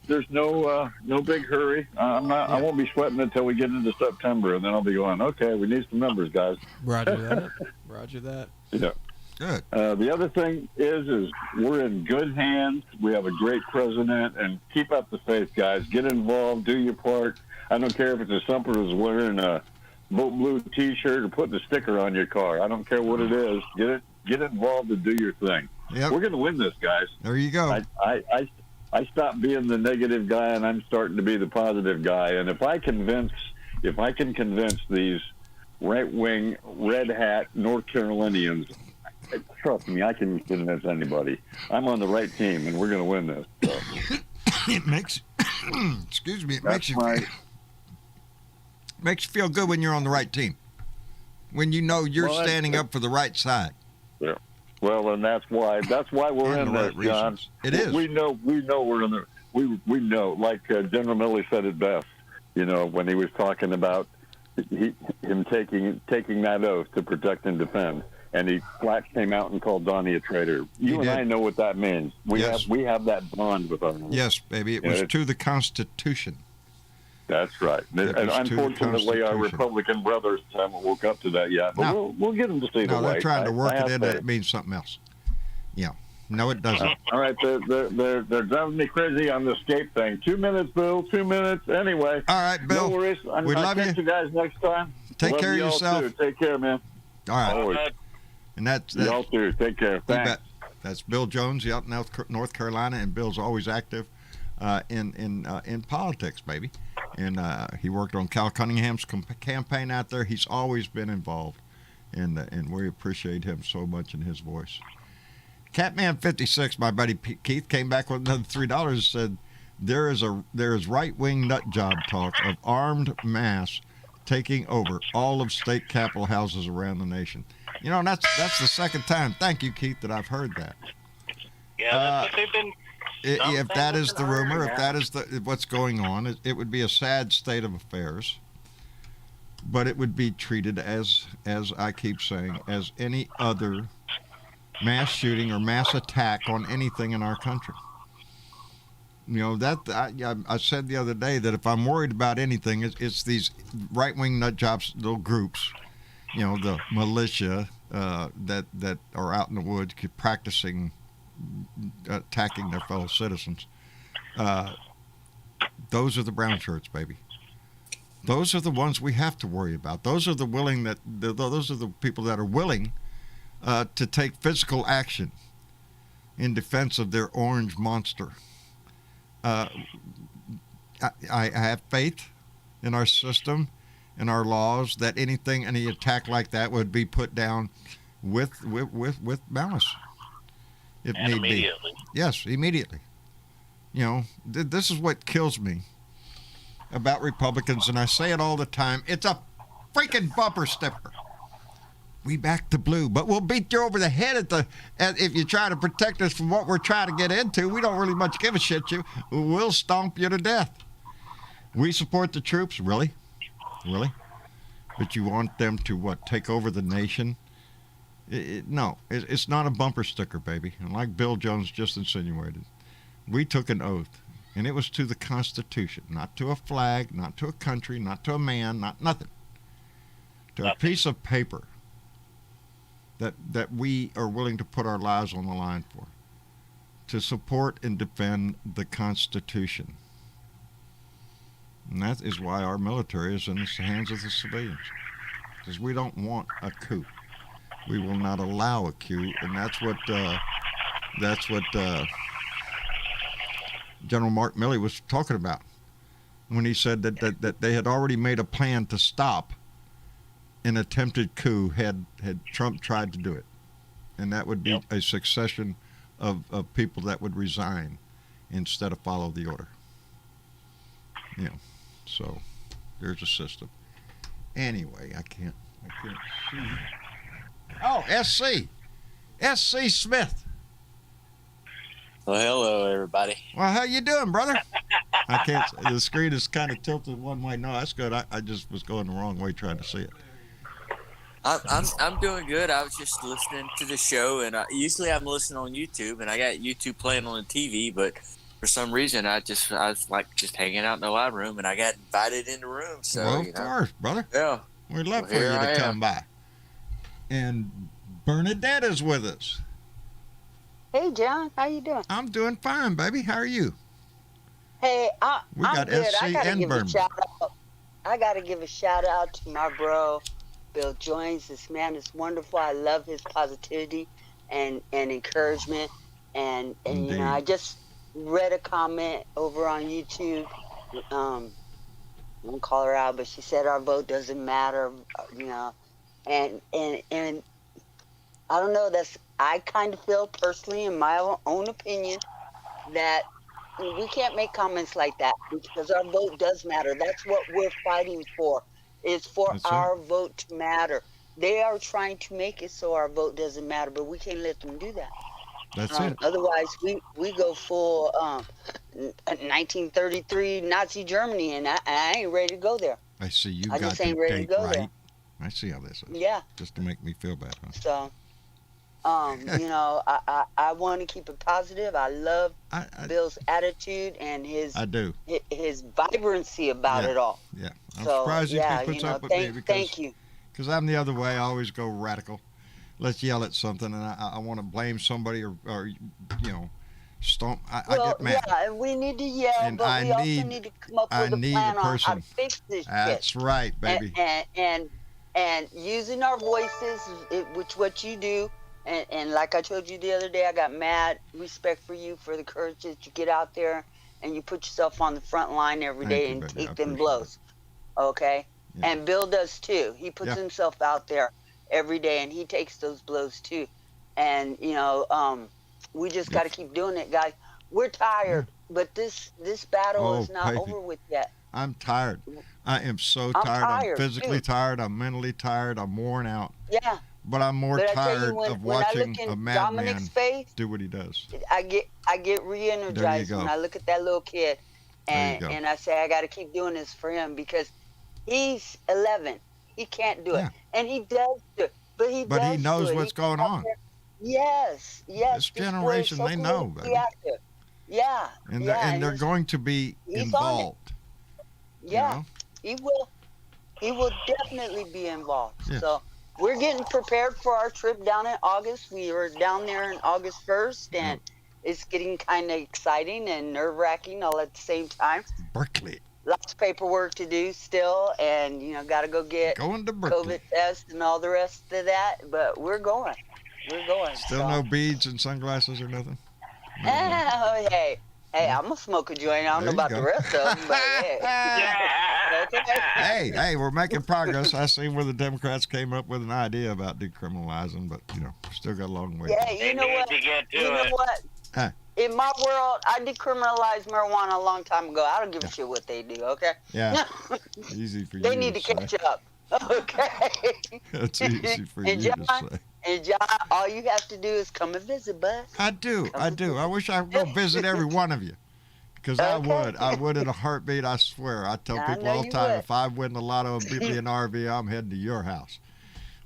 big hurry. I won't be sweating until we get into September, and then I'll be going, okay, we need some numbers, guys. Roger that. Roger that. Yeah. Good. The other thing is we're in good hands. We have a great president, and keep up the faith, guys. Get involved, do your part. I don't care if it's a somebody who's wearing a Boat Blue T-shirt or putting a sticker on your car. I don't care what it is. Get involved and do your thing. Yep. We're going to win this, guys. There you go. I stopped being the negative guy, and I'm starting to be the positive guy. And if I can convince these right-wing, red hat North Carolinians, trust me, I can convince anybody. I'm on the right team, and we're going to win this. So. It makes, excuse me, makes you feel good when you're on the right team. When you know you're standing up for the right side. Yeah. Well, and that's why we're in this, John. It is. We know we're in the. We know, like General Milley said it best. You know, when he was talking about him taking that oath to protect and defend. And he flat came out and called Donnie a traitor. You and I know what that means. We have that bond with our. Yes, baby. It was to the Constitution. That's right. And unfortunately, our Republican brothers haven't woke up to that yet. But we'll get them to see the way. No, they're trying to work it in. It means something else. Yeah. No, it doesn't. All right, they're driving me crazy on the escape thing. 2 minutes, Bill. 2 minutes. Anyway. All right, Bill. No worries. We I'll love catch you. you guys next time. Take Love care of y'all yourself. Too. Take care, man. All right. Always. And that's Y'all too. Take care. you Thanks. bet. That's Bill Jones out in North Carolina, and Bill's always active in politics, baby. And he worked on Cal Cunningham's campaign out there. He's always been involved, and we appreciate him so much and his voice. Catman 56, my buddy Keith, came back with another $3 and said, there is right-wing nut job talk of armed mass taking over all of state capitol houses around the nation. You know, and that's the second time, thank you, Keith, that I've heard that. Yeah, that's what they've been. If that is the rumor, if that is what's going on, it would be a sad state of affairs. But it would be treated as I keep saying, as any other mass shooting or mass attack on anything in our country. You know, that I said the other day that if I'm worried about anything, it's these right-wing nut jobs, little groups, you know, the militia that are out in the woods practicing attacking their fellow citizens. Those are the brown shirts, baby. Those are the ones we have to worry about. Those are those are the people that are willing to take physical action in defense of their orange monster. I have faith in our system, in our laws, that any attack like that would be put down with malice, if And need be. immediately. Yes, immediately. You know, this is what kills me about Republicans, and I say it all the time. It's a freaking bumper sticker. We back the blue, but we'll beat you over the head if you try to protect us from what we're trying to get into. We don't really much give a shit. We'll stomp you to death. We support the troops, really? But you want them to what? Take over the nation? No, it's not a bumper sticker, baby. And like Bill Jones just insinuated, we took an oath, and it was to the Constitution, not to a flag, not to a country, not to a man, not nothing. To a piece of paper that we are willing to put our lives on the line for, to support and defend the Constitution. And that is why our military is in the hands of the civilians, because we don't want a coup. We will not allow a coup, and that's what General Mark Milley was talking about when he said that they had already made a plan to stop an attempted coup had Trump tried to do it, and that would be a succession of people that would resign instead of follow the order. You know, so there's a system. Anyway, I can't see. Oh, SC Smith. Well, hello, everybody. Well, how you doing, brother? I can't. The screen is kind of tilted one way. No, that's good. I just was going the wrong way trying to see it. I'm doing good. I was just listening to the show, and usually I'm listening on YouTube, and I got YouTube playing on the TV, but for some reason I was like just hanging out in the live room, and I got invited in the room. So well, of course, brother. Yeah, we'd love for you to come by. And Bernadette is with us. Hey, John, how you doing? I'm doing fine, baby. How are you? Hey, I'm got good. SC I gotta and give Berman. a shout out. I gotta give a shout out to my bro, Bill Jones. This man is wonderful. I love his positivity and encouragement. And you know, I just read a comment over on YouTube. I won't call her out, but she said our vote doesn't matter. You know, and I don't know. I kind of feel personally, in my own opinion, that we can't make comments like that because our vote does matter. That's what we're fighting for. Is for our vote to matter. They are trying to make it so our vote doesn't matter, but we can't let them do that. That's it. Otherwise, we go full 1933 Nazi Germany, and I ain't ready to go there. I see you I got just the ain't ready to date go right. there. I see how this is. Yeah. Just to make me feel bad, huh? So, you know, I want to keep it positive. I love Bill's attitude and his vibrancy about it all. Yeah. I'm surprised he puts up with me thank you. because I'm the other way. I always go radical. let's yell at something, and I want to blame somebody or stomp. I Well, get mad. yeah, we need to yell, And but I we also need- need to come up I with a need plan a on how person. to fix this That's shit. right, baby. And using our voices, which what you do, and like I told you the other day, I got mad respect for you for the courage that you get out there and you put yourself on the front line every Thank day you, and baby. I take them appreciate blows. Okay? Yeah. And Bill does too. He puts Yeah. himself out there every day and he takes those blows too. And we just got to keep doing it, guys. We're tired, but this battle Oh, is not baby. over with yet. I'm tired. I am so I'm tired. I'm tired, physically too. tired. I'm mentally tired. I'm worn out. Yeah. But I'm more But I tell you, tired when, of when I watching look in a madman Dominic's face, do what he does. I get re-energized go. when I look at that little kid, There you and go. and I say I got to keep doing this for him because he's 11. He can't do it, Yeah. and he does do it. But he knows do it. what's He going goes out on. there. Yes. This boy is generation, so they cool know, to be baby. active. Yeah. And yeah, they're it's- going to be he's on it. involved. Yeah. know? He will. He will definitely be involved. Yeah. So we're getting prepared for our trip down in August. We were down there on August 1st, and it's getting kind of exciting and nerve-wracking all at the same time. Berkeley. Lots of paperwork to do still, and got to go get Going to Berkeley. COVID test and all the rest of that. But we're going. We're going. Still so. no beads and sunglasses or nothing? Oh, hey, I'm gonna smoke a joint. I don't There know you about go. the rest of them, but hey. Hey, we're making progress. I see where the Democrats came up with an idea about decriminalizing, but, still got a long way. Yeah, you know what? to get to You know it. what? Huh. In my world, I decriminalized marijuana a long time ago. I don't give a shit what they do, okay? Yeah. Easy for you They need to say. catch up, okay? That's easy for And you John, to say. And John, all you have to do is come and visit, bud. I do. I wish I could go visit every one of you. Because I would in a heartbeat, I swear. I tell I people know all the you time, would. if I win the lotto and beat me an RV, I'm heading to your house.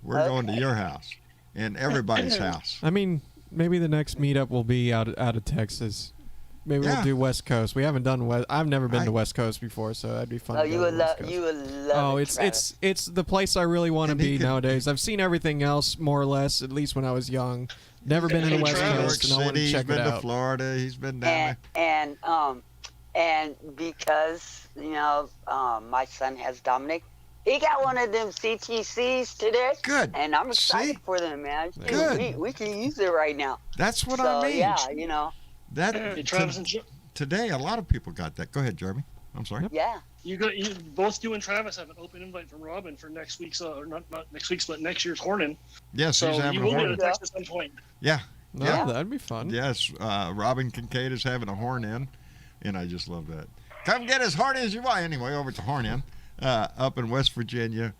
We're going to your house and everybody's house. I mean, maybe the next meetup will be out of Texas. Maybe Yeah. we'll do West Coast. We haven't done West. I've never been to West Coast before, so that'd be fun. Oh, to go you to would the love. West Coast. You would love. Oh, it, it's Travis. it's the place I really want to And he be could- nowadays. I've seen everything else more or less, at least when I was young. Never been to the Hey, West New York Coast, and I want City, to he's check been it to out. Florida, he's been down And because my son has Dominic, he got one of them CTCs today. Good. And I'm excited See? for them, man. Good. We can use it right now. there. That's what So I mean. yeah, That Hey, Travis and today, a lot of people got that. Go ahead, Jeremy. I'm sorry. yeah. you both you and Travis have an open invite from Robin for next week's, or not next week's, but next year's Hornin. Yes, So he's you having a will get horn. a text at some point. Yeah. No, Yeah. that'd be fun. Yes, Robin Kincaid is having a horn in, and I just love that. Come get as horny as you want. Anyway, over to Horn In, up in West Virginia.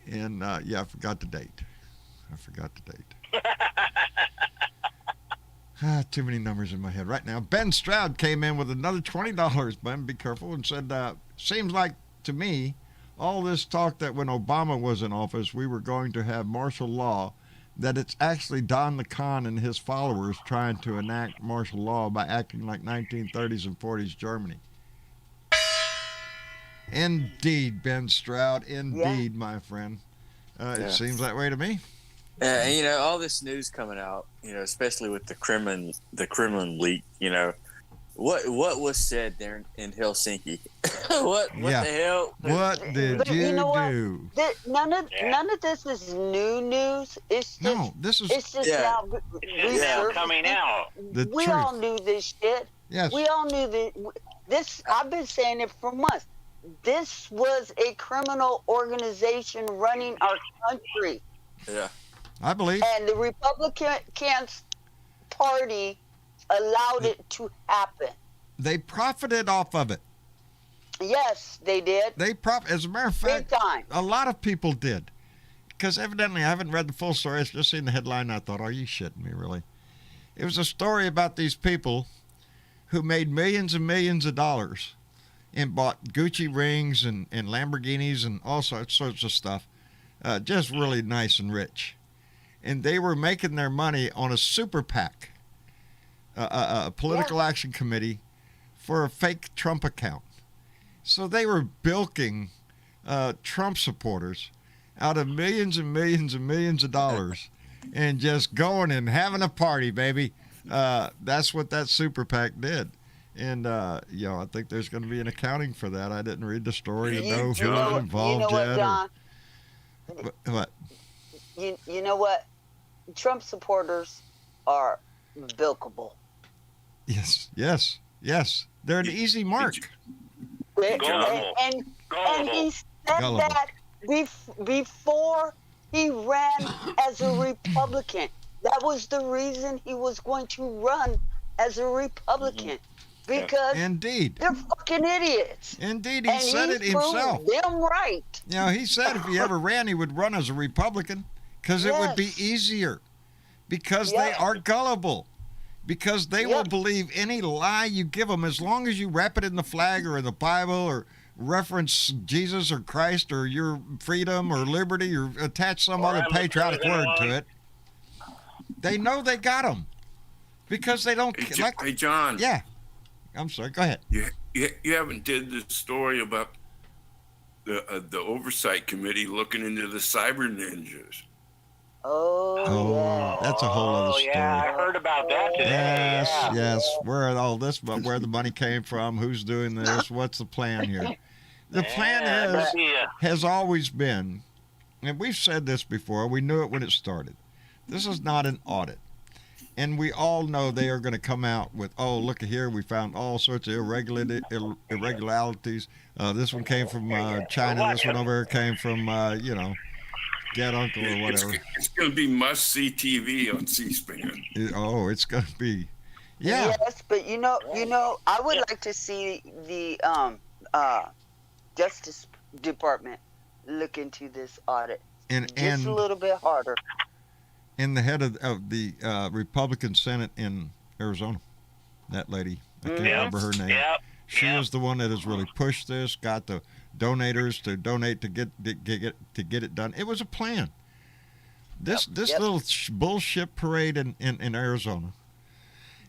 And, I forgot the date. Too many numbers in my head right now. Ben Stroud came in with another $20, Ben, be careful, and said, seems like to me, all this talk that when Obama was in office, we were going to have martial law, that it's actually Don the Con and his followers trying to enact martial law by acting like 1930s and 40s Germany. Indeed, Ben Stroud. Indeed, my friend. It seems that way to me. And all this news coming out, especially with the Kremlin leak, what was said there in Helsinki? what the hell? What did But you know what? do? None of this is new news. It's just No, this is it's just Yeah. now It's now resurfacing. coming out. the We truth. all knew this shit. Yes. We all knew that this. I've been saying it for months. This was a criminal organization running our country, Yeah. I believe. and the Republican Party allowed it to happen. They profited off of it. Yes, they did. As a matter of Big fact, time. a lot of people did. Because evidently, I haven't read the full story. I've just seen the headline. And I thought, are you shitting me, really? It was a story about these people who made millions and millions of dollars and bought Gucci rings and Lamborghinis and all sorts of stuff. Just really nice and rich. And they were making their money on a super PAC, a political action committee, for a fake Trump account. So they were bilking Trump supporters out of millions and millions and millions of dollars and just going and having a party, baby. That's what that super PAC did. And, I think there's going to be an accounting for that. I didn't read the story to know who was involved you know what, yet. John? What? You know what? Trump supporters are bilkable. Yes. They're an easy mark. And he said Gullible. that before he ran as a Republican. That was the reason he was going to run as a Republican. Because Indeed. they're fucking idiots. Indeed, he said it himself. Them right. He said if he ever ran, he would run as a Republican because it would be easier. Because they are gullible. Because they will believe any lie you give them as long as you wrap it in the flag or in the Bible or reference Jesus or Christ or your freedom or liberty or attach some other patriotic word to it. They know they got them. Because they don't... Hey, John. Yeah. I'm sorry. Go ahead. You haven't did the story about the oversight committee looking into the cyber ninjas. Oh, that's a whole other story. Yeah, I heard about that today. Yes. Where all this, but where the money came from, who's doing this, what's the plan here? The plan has always been, and we've said this before, we knew it when it started. This is not an audit. And we all know they are going to come out with, look at here, we found all sorts of irregularities. This one came from China. This one over here came from, Get Uncle or whatever. It's going to be must-see TV on C-SPAN. It's going to be, Yes, but I would like to see the Justice Department look into this audit and a little bit harder. And the head of the Republican Senate in Arizona, that lady, I can't remember her name. She is the one that has really pushed this, got the donators to donate to get it done. It was a plan. This little bullshit parade in Arizona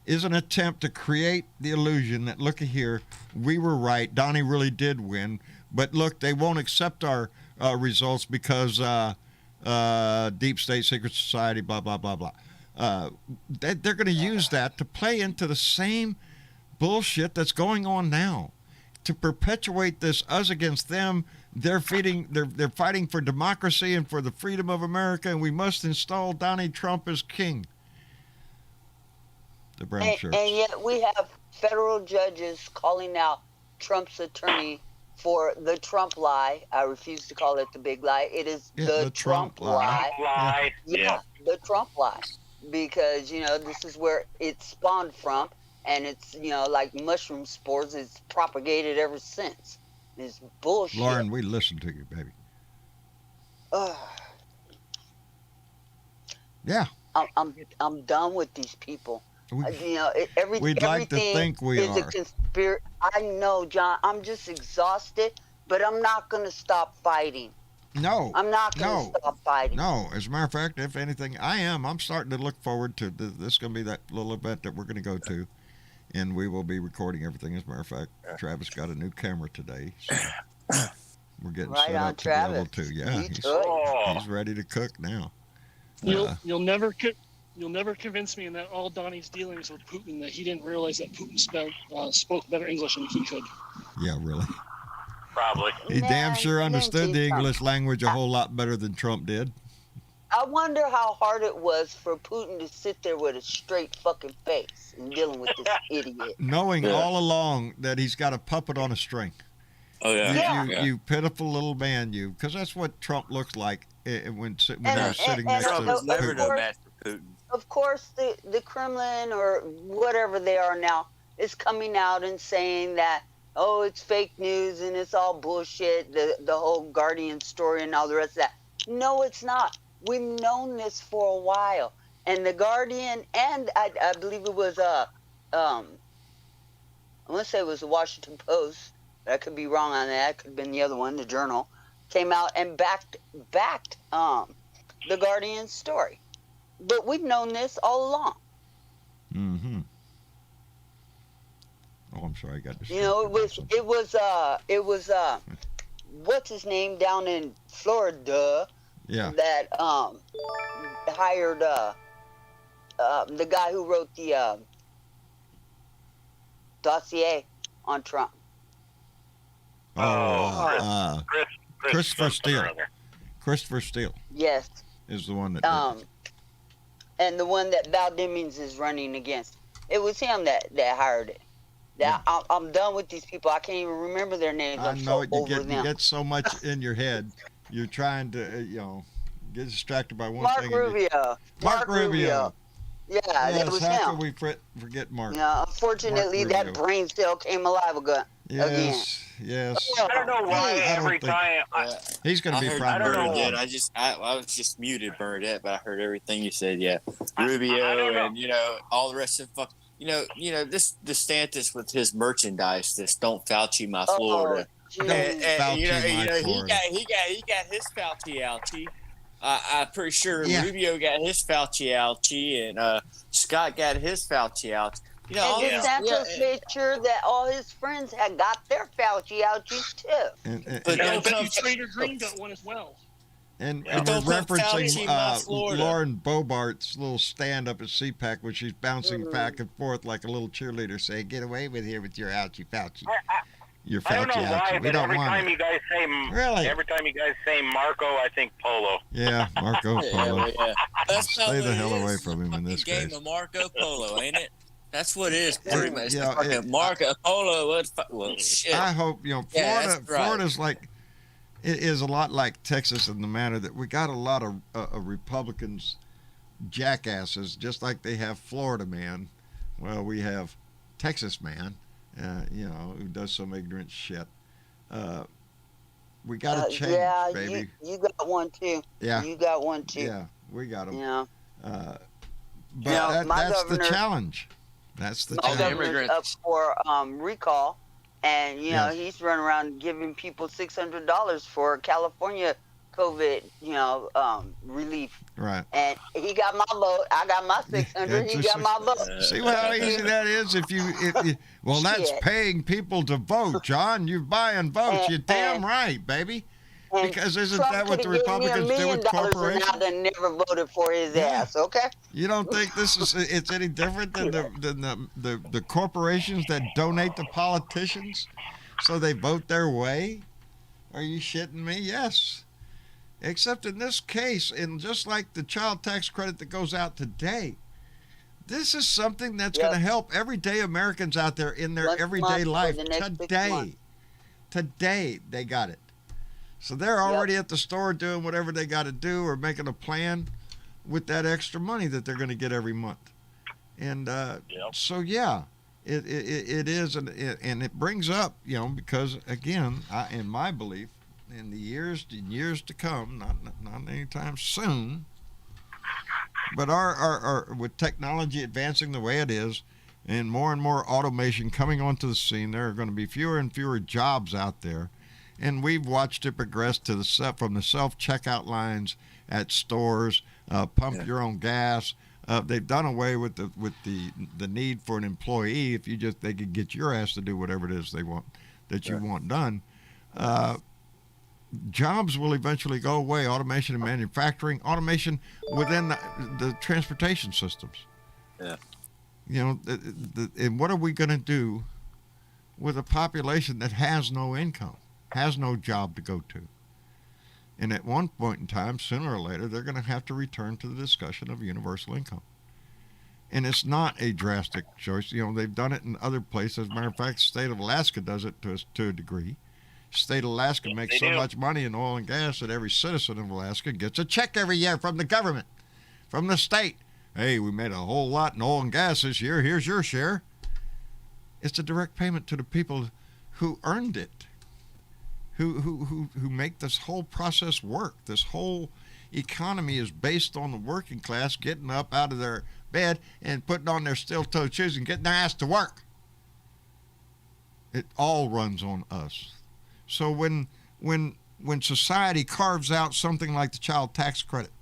is an attempt to create the illusion that, look at here, we were right, Donnie really did win, but look, they won't accept our results because Deep State, Secret Society, blah, blah, blah, blah. They're going to use that to play into the same bullshit that's going on now, to perpetuate this us against them. They're fighting for democracy and for the freedom of America, and we must install Donald Trump as king. The brown shirts. And yet we have federal judges calling out Trump's attorney for the Trump lie. I refuse to call it the big lie. It is the Trump lie. Yeah, the Trump lie. Because, this is where it spawned from. And it's, like mushroom spores. It's propagated ever since. It's bullshit. Lauren, we listen to you, baby. Yeah. I'm done with these people. We'd like to think we is are. A conspiracy. I know, John. I'm just exhausted, but I'm not going to stop fighting. No. I'm not going to stop fighting. No. As a matter of fact, if anything, I am. I'm starting to look forward to this. Is going to be that little event that we're going to go to, and we will be recording everything. As a matter of fact, Travis got a new camera today, so we're getting set up to be able to. Yeah, he's ready to cook now. You'll never convince me in that all Donnie's dealings with Putin that he didn't realize that Putin spoke better English than he could. Yeah, really. Probably. He damn sure understood the English language a whole lot better than Trump did. I wonder how hard it was for Putin to sit there with a straight fucking face and dealing with this idiot. Knowing all along that he's got a puppet on a string. Oh, yeah. You pitiful little man, you. Because that's what Trump looks like when they're sitting next to Putin. Of course, the Kremlin or whatever they are now is coming out and saying that, it's fake news and it's all bullshit, the whole Guardian story and all the rest of that. No, it's not. We've known this for a while. And the Guardian, and I believe it was, I want to say it was the Washington Post, but I could be wrong on that. It could have been the other one, the Journal, came out and backed the Guardian story. But we've known this all along. Mm-hmm. Oh, I'm sorry, I got this. It was what's his name down in Florida Yeah. that hired the guy who wrote the dossier on Trump. Christopher Steele. something or other. Christopher Steele Yes. is the one that did it. And the one that Val Demings is running against. It was him that hired it. I'm done with these people. I can't even remember their names. I I'm know so it. over You them. get so much in your head. You're trying to, get distracted by one Mark thing. Rubio. Mark Rubio. Yeah, Yes, that was how him. could we forget Mark? Unfortunately, Mark that Rubio. brain cell came alive again. Yes. I don't know why every time. He's going to be heard prime Bernadette. minister. I was just muted, Bernadette, but I heard everything you said. Yeah, Rubio I don't know. and all the rest of fuck. This DeSantis with his merchandise. This "Don't Fauci my Florida." Jeez. He got his Fauci ouchie. I'm pretty sure Yeah. Rubio got his Fauci ouchie, and Scott got his Fauci ouchie. All And DeSantis made sure that all his friends had got their Fauci ouchies too. But I don't bet you come- Trader Green got one as well. And Yeah. we're Don't put Fauci referencing in my Florida. Lauren Bobart's little stand up at CPAC where she's bouncing back and forth like a little cheerleader saying, "Get away with here with your ouchie Fauci." Your I don't Fauci know why, ouchie. We but don't every want time it. you guys say Really? every time you guys say Marco, I think Polo. Yeah, Marco Polo. Yeah. That's Stay not the what it hell is. away from him in this Game case. of Marco Polo, ain't it? That's what it is, pretty much. Yeah, Fucking Marco Polo. Well, shit. I hope Yeah, Florida. that's right. Florida's like it is a lot like Texas in the manner that we got a lot of Republicans, jackasses, just like they have Florida man. Well, we have Texas man, who does some ignorant shit. We got to change, Yeah, baby. you got one too. Yeah. You got one too. Yeah, we got them. Yeah. But Yeah, my that's the governor- challenge. That's the My challenge. governor's up for recall, and Yes. he's running around giving people $600 for California COVID, relief. Right. And he got my vote. I got my 600. It's He just- got my vote. See how easy that is? Well, that's Shit. paying people to vote, John. You're buying votes. You're damn right, baby. And Because isn't Trump that what the coulda gave me Republicans do with $1 million corporations? and I'd have never voted for his Yeah. ass. Okay. You don't think it's any different than the corporations that donate to politicians so they vote their way? Are you shitting me? Yes. Except in this case, and just like the child tax credit that goes out today, this is something that's going to help everyday Americans out there in their Once a everyday month for life the next 6 today. months. Today they got it. So they're already at the store doing whatever they got to do or making a plan with that extra money that they're going to get every month. And so, yeah, it is, and it brings up, because, again, in my belief, in the years to come, not anytime soon, but our with technology advancing the way it is and more automation coming onto the scene, there are going to be fewer and fewer jobs out there. And we've watched it progress to from the self-checkout lines at stores, pump your own gas. They've done away with the need for an employee. If they could get your ass to do whatever it is they want that you want done. Jobs will eventually go away. Automation in manufacturing, automation within the transportation systems. Yeah. And what are we going to do with a population that has no income? Has no job to go to. And at one point in time, sooner or later, they're going to have to return to the discussion of universal income. And it's not a drastic choice. They've done it in other places. As a matter of fact, the state of Alaska does it to a degree. State of Alaska makes so much money in oil and gas that every citizen of Alaska gets a check every year from the government, from the state. Hey, we made a whole lot in oil and gas this year. Here's your share. It's a direct payment to the people who earned it. Who make this whole process work. This whole economy is based on the working class getting up out of their bed and putting on their steel-toed shoes and getting their ass to work. It all runs on us. So when society carves out something like the child tax credit,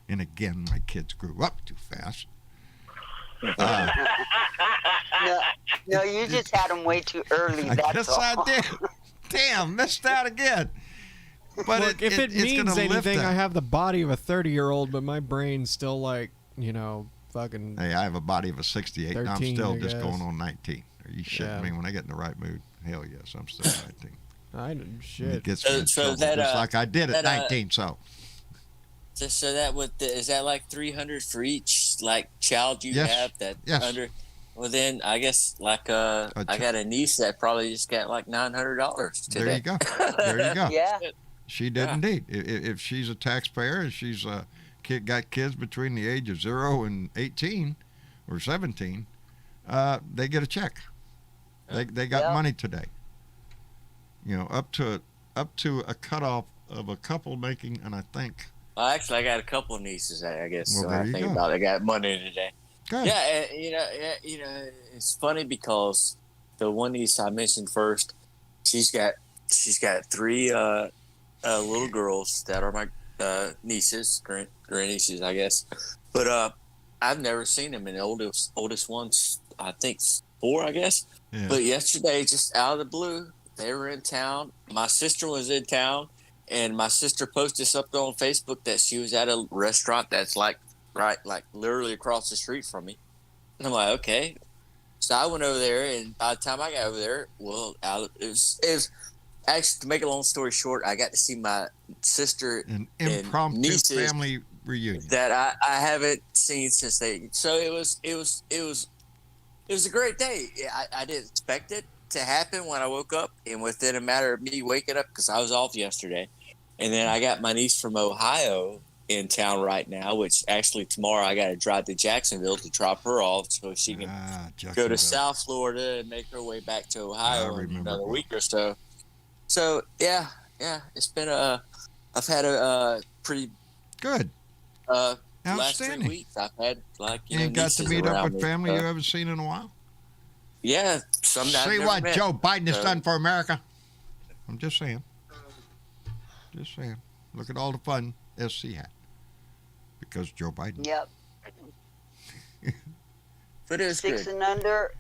and again, my kids grew up too fast. No, you just had them way too early. I That's guess all. I did. Damn, missed out again. But Look, if it it's means gonna lift anything, that. I have the body of a 30-year-old, but my brain's still like, fucking. Hey, I have a body of a 68, and I'm 13, still I just guess. going on 19. Are you shitting Yeah. me? When I get in the right mood, hell yes, I'm still 19. Shit. It gets me in So trouble, that, just like I did at that, 19. So So that is that like 300 for each like child you Yes. have that Yes. under? Well, then I guess like I got a niece that probably just got like $900 today. there you go. There you go. Yeah. She did Yeah. indeed. If she's a taxpayer and she's got kids between the age of 0 and 18 or 17, they get a check. They got Yeah. money today. Up to a cutoff of a couple making, and I think. Well, actually, I got a couple of nieces. I guess. Well, So there I you think go. about it. I got money today. Good. Yeah, it's funny because the one niece I mentioned first, she's got 3 little girls that are my nieces, grand nieces, I guess. But I've never seen them, and the oldest one's I think 4, I guess. Yeah. But yesterday, just out of the blue, they were in town. My sister was in town, and my sister posted something on Facebook that she was at a restaurant that's like literally across the street from me. And I'm like, okay. So I went over there, and by the time I got over there, well, it was actually, to make a long story short, I got to see my sister An and impromptu nieces family reunion. that I haven't seen since they. So it was a great day. I didn't expect it to happen when I woke up, and within a matter of me waking up, because I was off yesterday, and then I got my niece from Ohio in town right now, which actually tomorrow I got to drive to Jacksonville to drop her off so she can go Jacksonville. to South Florida and make her way back to Ohio I in remember. another week or so. So yeah, it's been I've had a pretty Good. last 3 Outstanding. weeks. I've had And got to nieces meet up around with me, family so- you haven't seen in a while. Yeah, some that I've See never what met. Joe Biden has So- done for America. I'm just saying. Just saying. Look at all the fun SC had. Because Joe Biden. Yep. But it was Six good. and under,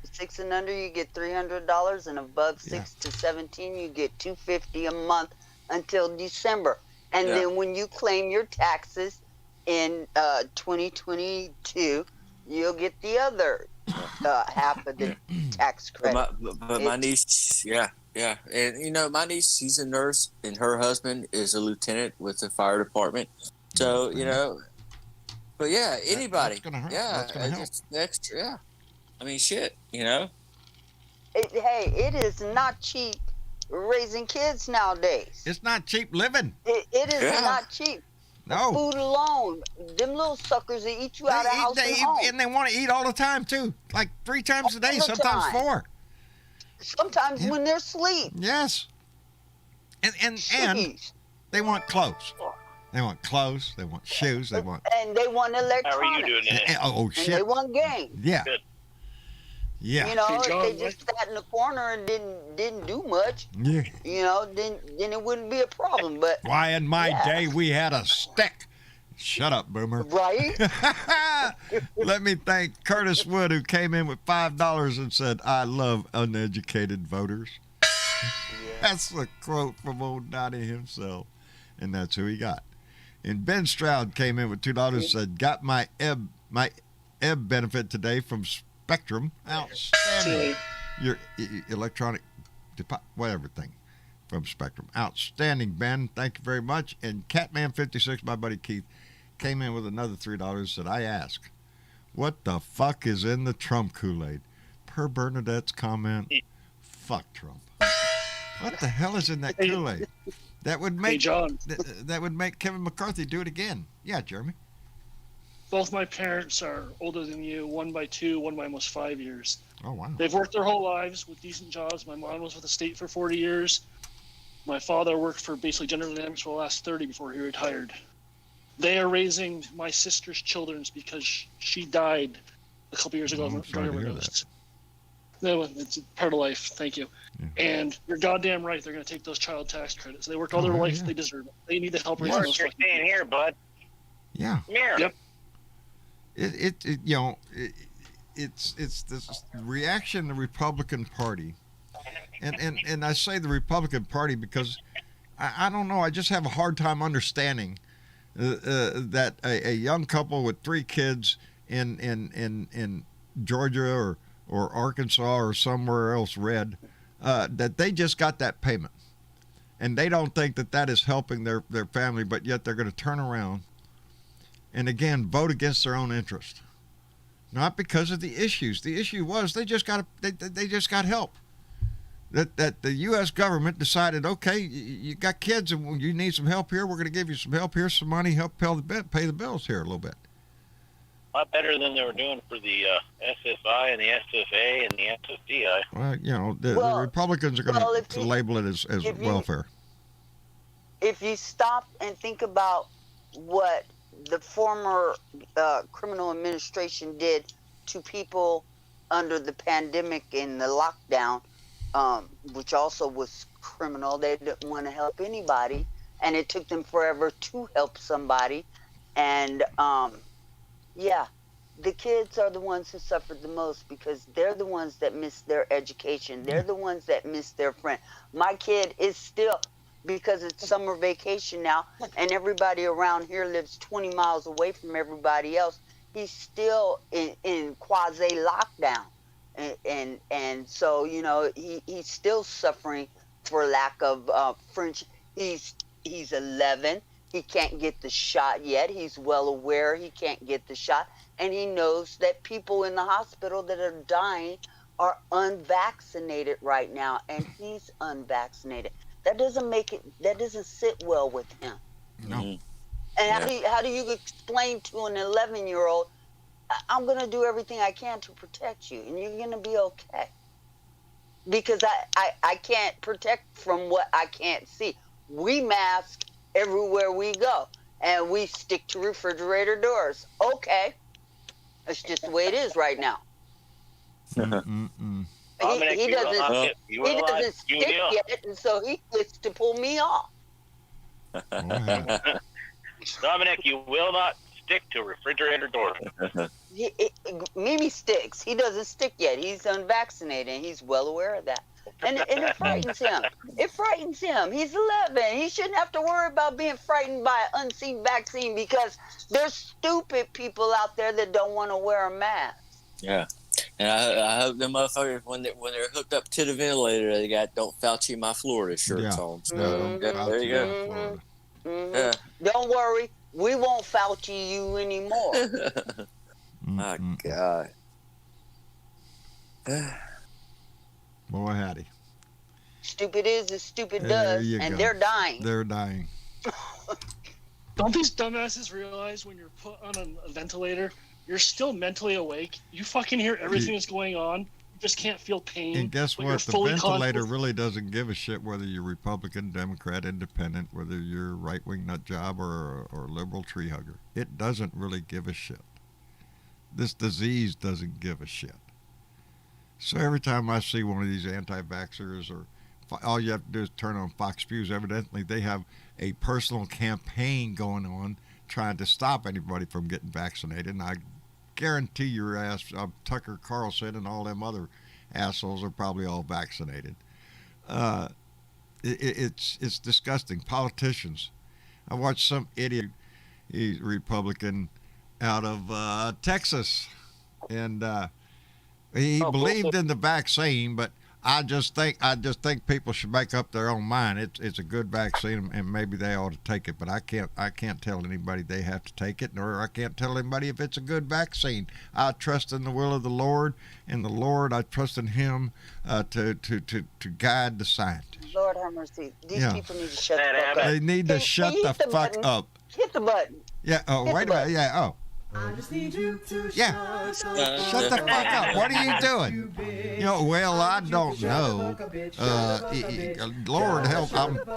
you get $300, and above 6 to 17, you get $250 a month until December. And Yeah. then when you claim your taxes in 2022, you'll get the other half of the tax credit. But my niece, yeah. And my niece, she's a nurse, and her husband is a lieutenant with the fire department. So but yeah, anybody, That's gonna hurt. yeah, That's gonna help. just extra, yeah. I mean, shit, Hey, it is not cheap raising kids nowadays. It's not cheap living. It is Yeah. not cheap. No. Food alone, them little suckers that eat you out of house and home. And they want to eat all the time, too. Like 3 times a day, All the sometimes time. 4. Sometimes Yeah. when they're asleep. Yes. And Jeez. they want clothes. They want clothes. They want shoes. They want. And they want How are electronics. you doing today? Oh, And they shit. want games. Yeah. Good. Yeah. You know, Hey, if John, they just sat in the corner and didn't do much, Yeah. then it wouldn't be a problem. But Why, in my Yeah. day, we had a stick. Shut up, boomer. right, Let me thank Curtis Wood, who came in with $5 and said, "I love uneducated voters." That's a quote from old Donnie himself. And that's who he got. And Ben Stroud came in with $2 and said, "Got my EB benefit today from Spectrum." Outstanding. Your electronic whatever thing from Spectrum. Outstanding, Ben. Thank you very much. And Catman56, my buddy Keith, came in with another $3, said, "I ask, what the fuck is in the Trump Kool-Aid?" Per Bernadette's comment, fuck Trump. What the hell is in that Kool-Aid? That would Hey, make John, that would make Kevin McCarthy do it again. Yeah, Jeremy. both my parents are older than you, one by 2, one by almost 5 years. Oh, wow. They've worked their whole lives with decent jobs. My mom was with the state for 40 years. My father worked for basically General Dynamics for the last 30 before he retired. They are raising my sister's children's because she died a couple years ago. Oh, I'm of sorry to drug hear overdose. No, it's part of life. Thank you. Yeah. And you're goddamn right. They're going to take those child tax credits. They worked all their Oh, life. yeah. They deserve it. They need the help Yes. raising Of those course, you're fucking staying kids. here, bud. Yeah. Come here. Yep. It's this reaction to the Republican Party, and I say the Republican Party because I don't know. I just have a hard time understanding that a young couple with 3 kids in Georgia or Arkansas or somewhere else red, that they just got that payment. And they don't think that is helping their family, but yet they're going to turn around and again vote against their own interest. Not because of the issues. The issue was they just got help. That the U.S. government decided, okay, you got kids and you need some help here. We're going to give you some help here, some money, help pay the bills here a little bit. A lot better than they were doing for the SSI and the SSA and the SSDI. Well, you know, the Republicans are going to label it as welfare. If you stop and think about what the former criminal administration did to people under the pandemic and the lockdown, which also was criminal. They didn't want to help anybody, and it took them forever to help somebody. And the kids are the ones who suffered the most because they're the ones that missed their education. They're the ones that missed their friend. My kid is still, because it's summer vacation now, and everybody around here lives 20 miles away from everybody else, he's still in quasi lockdown. And so, you know, he's still suffering for lack of friendship. He's 11. He can't get the shot yet. He's well aware he can't get the shot. And he knows that people in the hospital that are dying are unvaccinated right now. And he's unvaccinated. That doesn't sit well with him. No. And how do you explain to an 11-year-old, I'm going to do everything I can to protect you, and you're going to be okay? Because I can't protect from what I can't see. We mask everywhere we go, and we stick to refrigerator doors. Okay. That's just the way it is right now. He doesn't stick yet, and so he quits to pull me off. Dominic, you will not stick to refrigerator doors. Mimi sticks. He doesn't stick yet. He's unvaccinated, and he's well aware of that. And it frightens him. It frightens him. He's 11. He shouldn't have to worry about being frightened by an unseen vaccine because there's stupid people out there that don't want to wear a mask. Yeah. And I hope the motherfuckers, when they're hooked up to the ventilator, they got "Don't Fauci my Florida" shirts on. So there you go. Yeah. Don't worry, we won't Fauci you anymore. My God. Boy, howdy. Stupid is as stupid does, and they're dying. They're dying. Don't these dumbasses realize when you're put on a ventilator, you're still mentally awake? You fucking hear everything that's going on. You just can't feel pain. And guess what? The ventilator really doesn't give a shit whether you're Republican, Democrat, Independent, whether you're a right-wing nut job or a liberal tree hugger. It doesn't really give a shit. This disease doesn't give a shit. So every time I see one of these anti-vaxxers, or all you have to do is turn on Fox News, evidently they have a personal campaign going on trying to stop anybody from getting vaccinated. And I guarantee your ass, Tucker Carlson and all them other assholes are probably all vaccinated. It's disgusting. Politicians. I watched some idiot, he's Republican, out of Texas, and he believed in the vaccine, but I just think people should make up their own mind. It's a good vaccine, and maybe they ought to take it. But I can't tell anybody they have to take it, nor I can't tell anybody if it's a good vaccine. I trust in the will of the Lord, and the Lord, I trust in Him to guide the scientists. Lord have mercy. These people need to shut the fuck up. They need to shut the fuck up. Hit the button. Yeah. Oh, wait a minute. Yeah. Oh. I just need you to shut the fuck up. What are you doing? You know, well, I don't know. Lord help.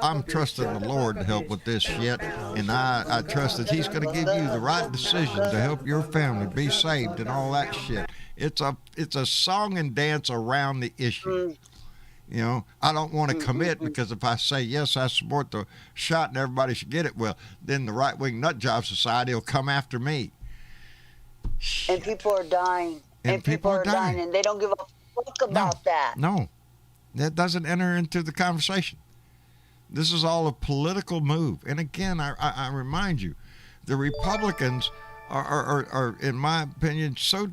I'm trusting the Lord to help with this shit, and I trust that He's going to give you the right decision to help your family be saved and all that shit. It's a song and dance around the issue. You know, I don't want to commit, because if I say, yes, I support the shot and everybody should get it, well, then the right-wing nut job society will come after me. Shit. And people are dying. And people are dying. And they don't give a fuck about that. No. That doesn't enter into the conversation. This is all a political move. And again, I remind you, the Republicans are, in my opinion, so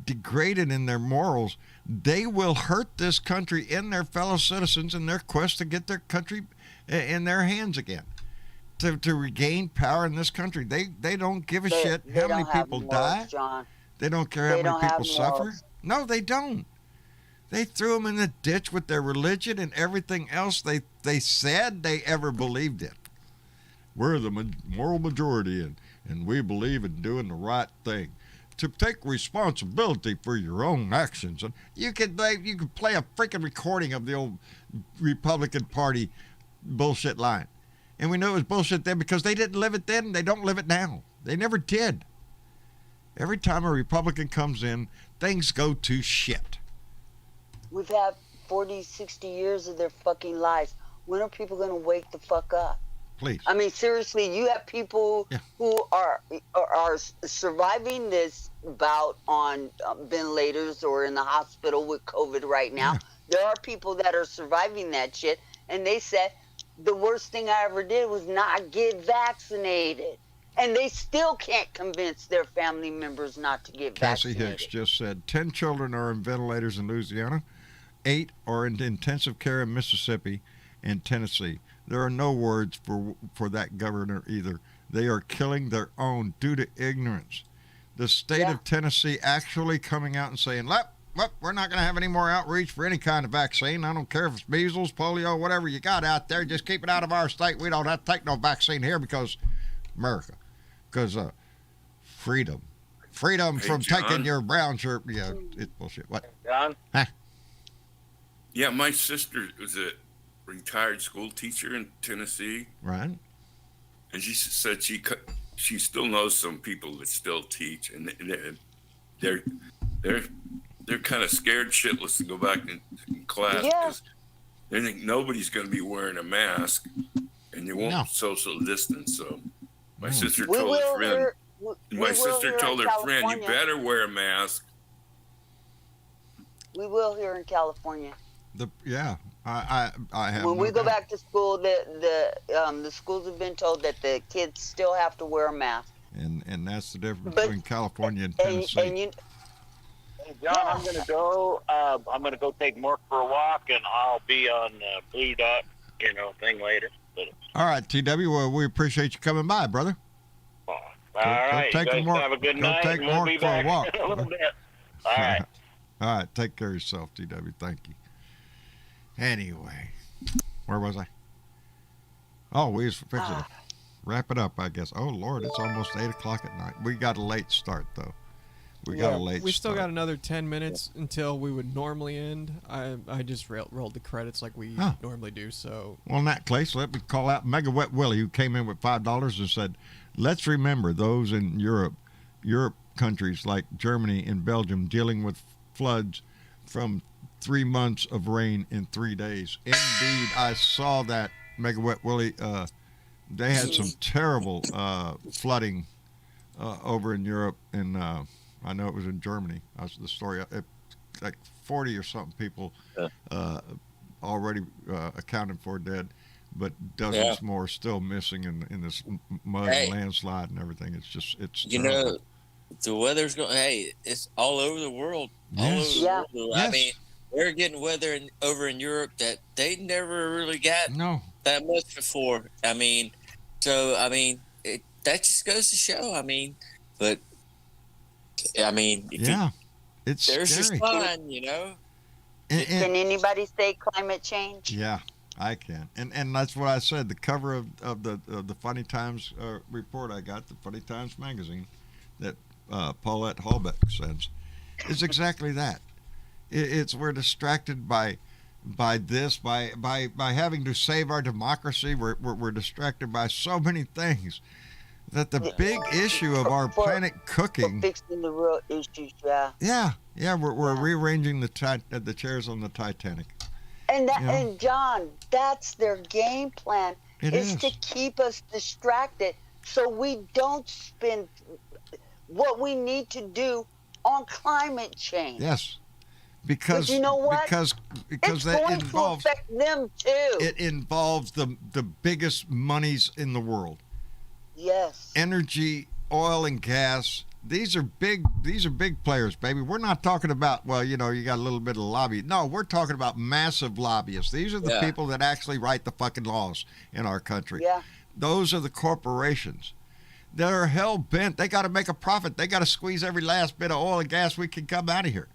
degraded in their morals. They will hurt this country and their fellow citizens in their quest to get their country in their hands again, to regain power in this country. They don't give a shit how many people die. John. They don't care how many people suffer. No, they don't. They threw them in the ditch with their religion and everything else they said they ever believed in. We're the moral majority, and we believe in doing the right thing. To take responsibility for your own actions. And you could play a freaking recording of the old Republican Party bullshit line. And we know it was bullshit then because they didn't live it then and they don't live it now. They never did. Every time a Republican comes in, things go to shit. We've had 40, 60 years of their fucking lives. When are people going to wake the fuck up? Please. I mean, seriously, you have people who are surviving this bout on ventilators or in the hospital with COVID right now. There are people that are surviving that shit, and they said the worst thing I ever did was not get vaccinated. And they still can't convince their family members not to get Cassie vaccinated. Hicks just said 10 children are in ventilators in Louisiana, 8 are in intensive care in Mississippi and Tennessee. There are no words for that governor either. They are killing their own due to ignorance. The state of Tennessee actually coming out and saying, look, we're not going to have any more outreach for any kind of vaccine. I don't care if it's measles, polio, whatever you got out there. Just keep it out of our state. We don't have to take no vaccine here because America. Because freedom from John? taking your brown shirt. Yeah, it's bullshit. What? John? Huh? Yeah, my sister was a retired school teacher in Tennessee, Right. and she said she still knows some people that still teach, and they're kind of scared shitless to go back in class because they think nobody's going to be wearing a mask, and you won't social distance. So my sister told her friend. My sister told her friend, "You better wear a mask." We will here in California. I have. When we go back to school, the schools have been told that the kids still have to wear a mask. And that's the difference between California and Tennessee. Hey, John, I'm gonna go. I'm gonna go take Mark for a walk, and I'll be on Blue Dot, thing later. But, all right, TW. Well, we appreciate you coming by, brother. all right, you guys have a good night. Take and we'll Mark be for a back walk. in a little bit. All right. All right, take care of yourself, TW. Thank you. Anyway, where was I? Oh, we was fixing to wrap it up, I guess. Oh, Lord, it's almost 8 o'clock at night. We got a late start, though. We still got another 10 minutes until we would normally end. I just rolled the credits like we normally do. So, well, in that case, let me call out Mega Wet Willie, who came in with $5 and said, let's remember those in Europe countries like Germany and Belgium dealing with floods from 3 months of rain in 3 days. Indeed, I saw that, Mega Wet Willie. They had some terrible flooding over in Europe, and I know it was in Germany. That's the story. Like 40 or something people already accounted for dead, but dozens more still missing in this mud and landslide and everything. It's terrible. The weather's going. Hey, it's all over the world. Yes. All over the world. I mean, they're getting weather over in Europe that they never really got that much before. I mean, that just goes to show. I mean, it's there's scary. your sign, Can anybody say climate change? Yeah, I can, and that's what I said. The cover of the Funny Times report I got, the Funny Times magazine, that Paulette Holbeck sends, is exactly that. We're distracted by this, by having to save our democracy. We're distracted by so many things that the big issue of our planet cooking. For fixing the real issues, We're rearranging the chairs on the Titanic. And John, that's their game plan. Is to keep us distracted so we don't spend what we need to do on climate change. Yes. because But you know what? because It's that going to involves affect them too. it involves the biggest monies in the world. Yes. Energy, oil and gas. These are big players, baby. We're not talking about, well, you got a little bit of lobby. No, we're talking about massive lobbyists. These are the people that actually write the fucking laws in our country. Yeah. Those are the corporations. They're hell bent. They got to make a profit. They got to squeeze every last bit of oil and gas we can come out of here,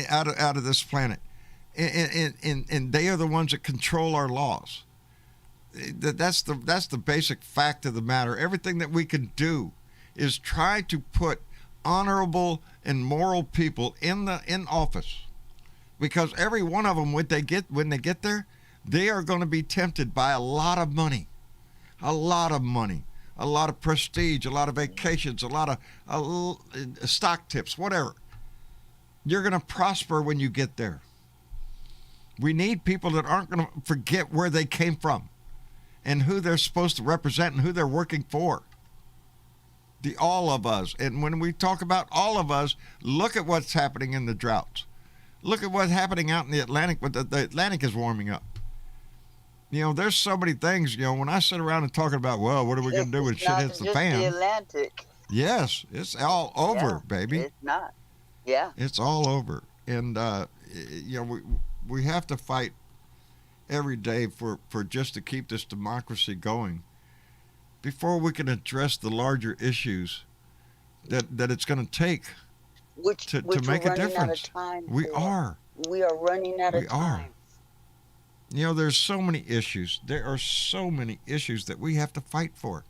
out of this planet. And they are the ones that control our laws. That's the basic fact of the matter. Everything that we can do is try to put honorable and moral people in office, because every one of them, when they get there, they are going to be tempted by a lot of money, a lot of prestige, a lot of vacations, a lot of stock tips, whatever. You're going to prosper when you get there. We need people that aren't going to forget where they came from and who they're supposed to represent and who they're working for. The all of us. And when we talk about all of us, look at what's happening in the droughts. Look at what's happening out in the Atlantic. But the Atlantic is warming up. There's so many things, when I sit around and talking about, well, what are we going to do when shit hits the fan? The Atlantic. Yes, it's all over, baby. It's not. Yeah. It's all over. And, we have to fight every day for just to keep this democracy going before we can address the larger issues that it's going to take to make a difference. We are running out of time. There's so many issues. There are so many issues that we have to fight for.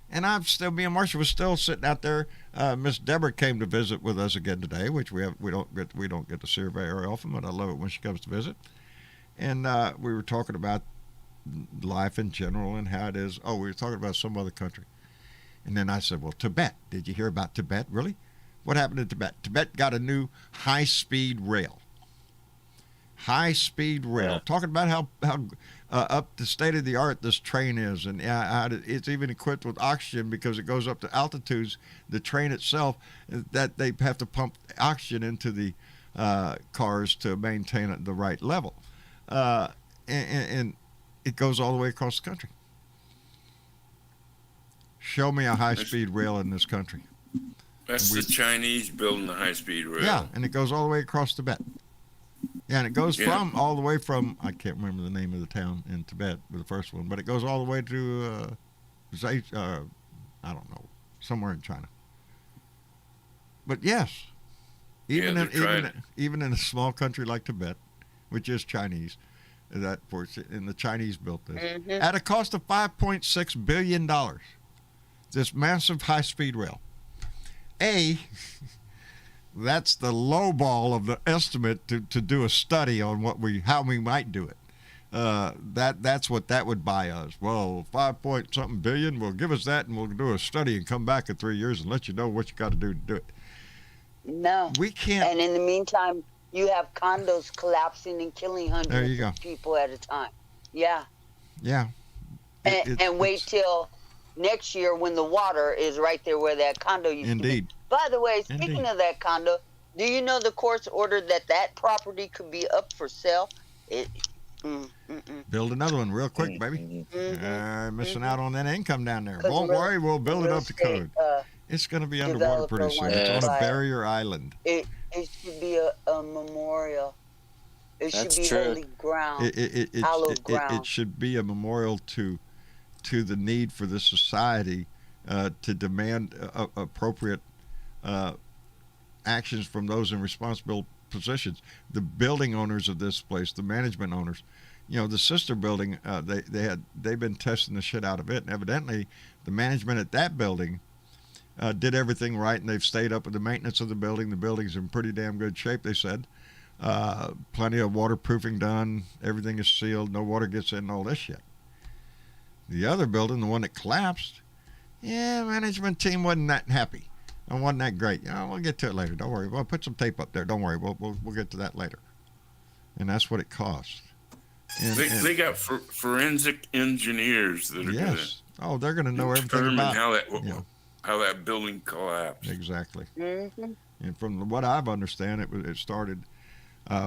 And me and Marcia was still sitting out there. Miss Deborah came to visit with us again today, which we don't get to see her very often, but I love it when she comes to visit. And we were talking about life in general and how it is. Oh, we were talking about some other country. And then I said, well, Tibet. Did you hear about Tibet? Really? What happened in Tibet? Tibet got a new high-speed rail. High-speed rail. Yeah. Talking about how up to state-of-the-art this train is. And it's even equipped with oxygen because it goes up to altitudes, the train itself, that they have to pump oxygen into the cars to maintain it the right level. And it goes all the way across the country. Show me a high-speed rail in this country. That's the Chinese building the high-speed rail. Yeah, and it goes all the way across Tibet. Yeah, and it goes all the way from, I can't remember the name of the town in Tibet, the first one, but it goes all the way to, I don't know, somewhere in China. But yes, even in a small country like Tibet, which is Chinese, in the Chinese built this, at a cost of $5.6 billion, this massive high-speed rail. That's the low ball of the estimate to do a study on how we might do it. That's what that would buy us. Well, 5-point-something billion, well, give us that and we'll do a study and come back in 3 years and let you know what you got to do to do it. No. We can't. And in the meantime, you have condos collapsing and killing hundreds of people at a time. Yeah. Yeah. And wait till next year when the water is right there where that condo used to be. Indeed. By the way, speaking of that condo, do you know the courts ordered that property could be up for sale? Build another one real quick, baby. Missing out on that income down there. Won't worry, we'll build it up to code. It's going to be underwater pretty soon. It's on a barrier island. It should be a memorial. It should be holy ground, hallowed ground. It should be a memorial to the need for this society to demand appropriate actions from those in responsible positions. The building owners of this place, the management owners, the sister building, they've been testing the shit out of it, and evidently the management at that building did everything right, and they've stayed up with the maintenance of the building. The building's in pretty damn good shape, they said. Plenty of waterproofing done, everything is sealed, no water gets in, all this shit. The other building, the one that collapsed, management team wasn't that happy. It wasn't that great. We'll get to it later. Don't worry. We'll put some tape up there. Don't worry. We'll get to that later. And that's what it cost. They got forensic engineers that are going to they're going to know everything about how how that building collapsed. Exactly. Mm-hmm. And from what I've understand, it started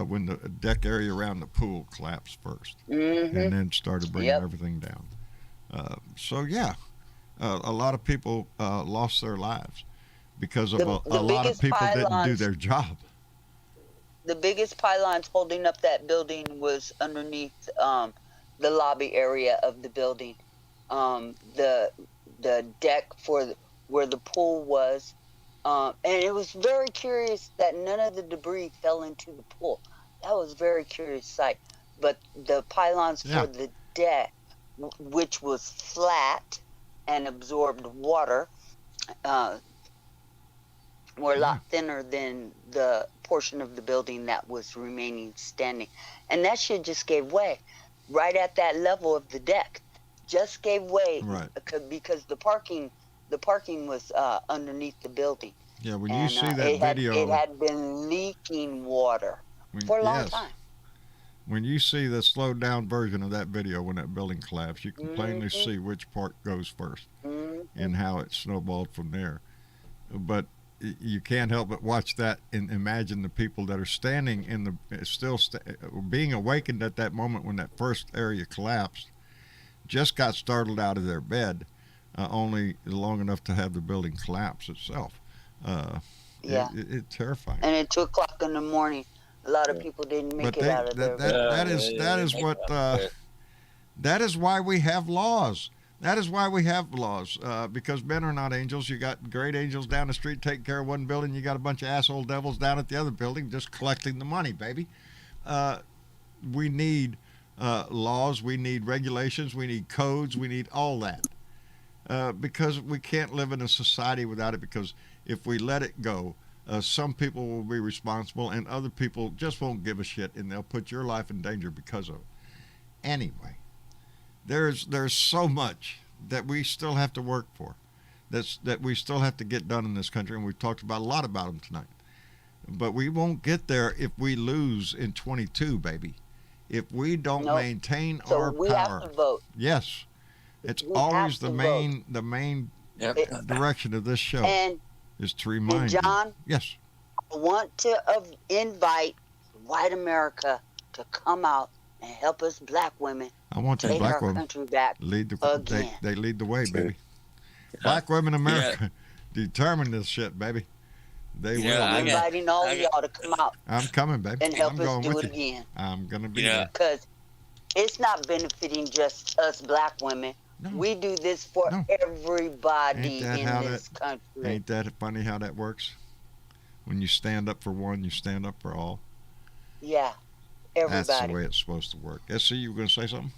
when the deck area around the pool collapsed first, Mm-hmm. and then started bringing everything down. So yeah, a lot of people lost their lives because of a lot of people didn't do their job. The biggest pylons holding up that building was underneath the lobby area of the building. The deck where the pool was. And it was very curious that none of the debris fell into the pool. That was a very curious sight. But the pylons for the deck, which was flat and absorbed water, were a lot thinner than the portion of the building that was remaining standing. And that shit just gave way right at that level of the deck. Just gave way because the parking was underneath the building. Yeah, when you see that video, it had been leaking water for a long time. When you see the slowed down version of that video when that building collapsed, you can plainly see which part goes first and how it snowballed from there. But you can't help but watch that and imagine the people that are standing in the being awakened at that moment when that first area collapsed, just got startled out of their bed, only long enough to have the building collapse itself. It's terrifying. And at 2:00 in the morning, a lot of people didn't make it out of their bed. That is why we have laws. That is why we have laws, because men are not angels. You got great angels down the street taking care of one building. You got a bunch of asshole devils down at the other building just collecting the money, baby. We need laws. We need regulations. We need codes. We need all that, because we can't live in a society without it, because if we let it go, some people will be responsible and other people just won't give a shit, and they'll put your life in danger because of it. Anyway. There's so much that we still have to work for, that we still have to get done in this country, and we've talked about a lot about them tonight. But we won't get there if we lose in 22, baby. If we don't maintain our power. So we have to vote. Yes, it's always the main direction of this show is to remind John, you. Yes. I want to invite white America to come out and help us black women. I want you black women lead they lead the way, baby. Black women America determine this shit, baby. They will. I'm inviting all of y'all to come out. I'm coming, baby. And help us do it again. I'm gonna be there. Because it's not benefiting just us black women. No. We do this for everybody in this country. Ain't that funny how that works? When you stand up for one, you stand up for all. Yeah. Everybody. That's the way it's supposed to work. SC, you were going to say something?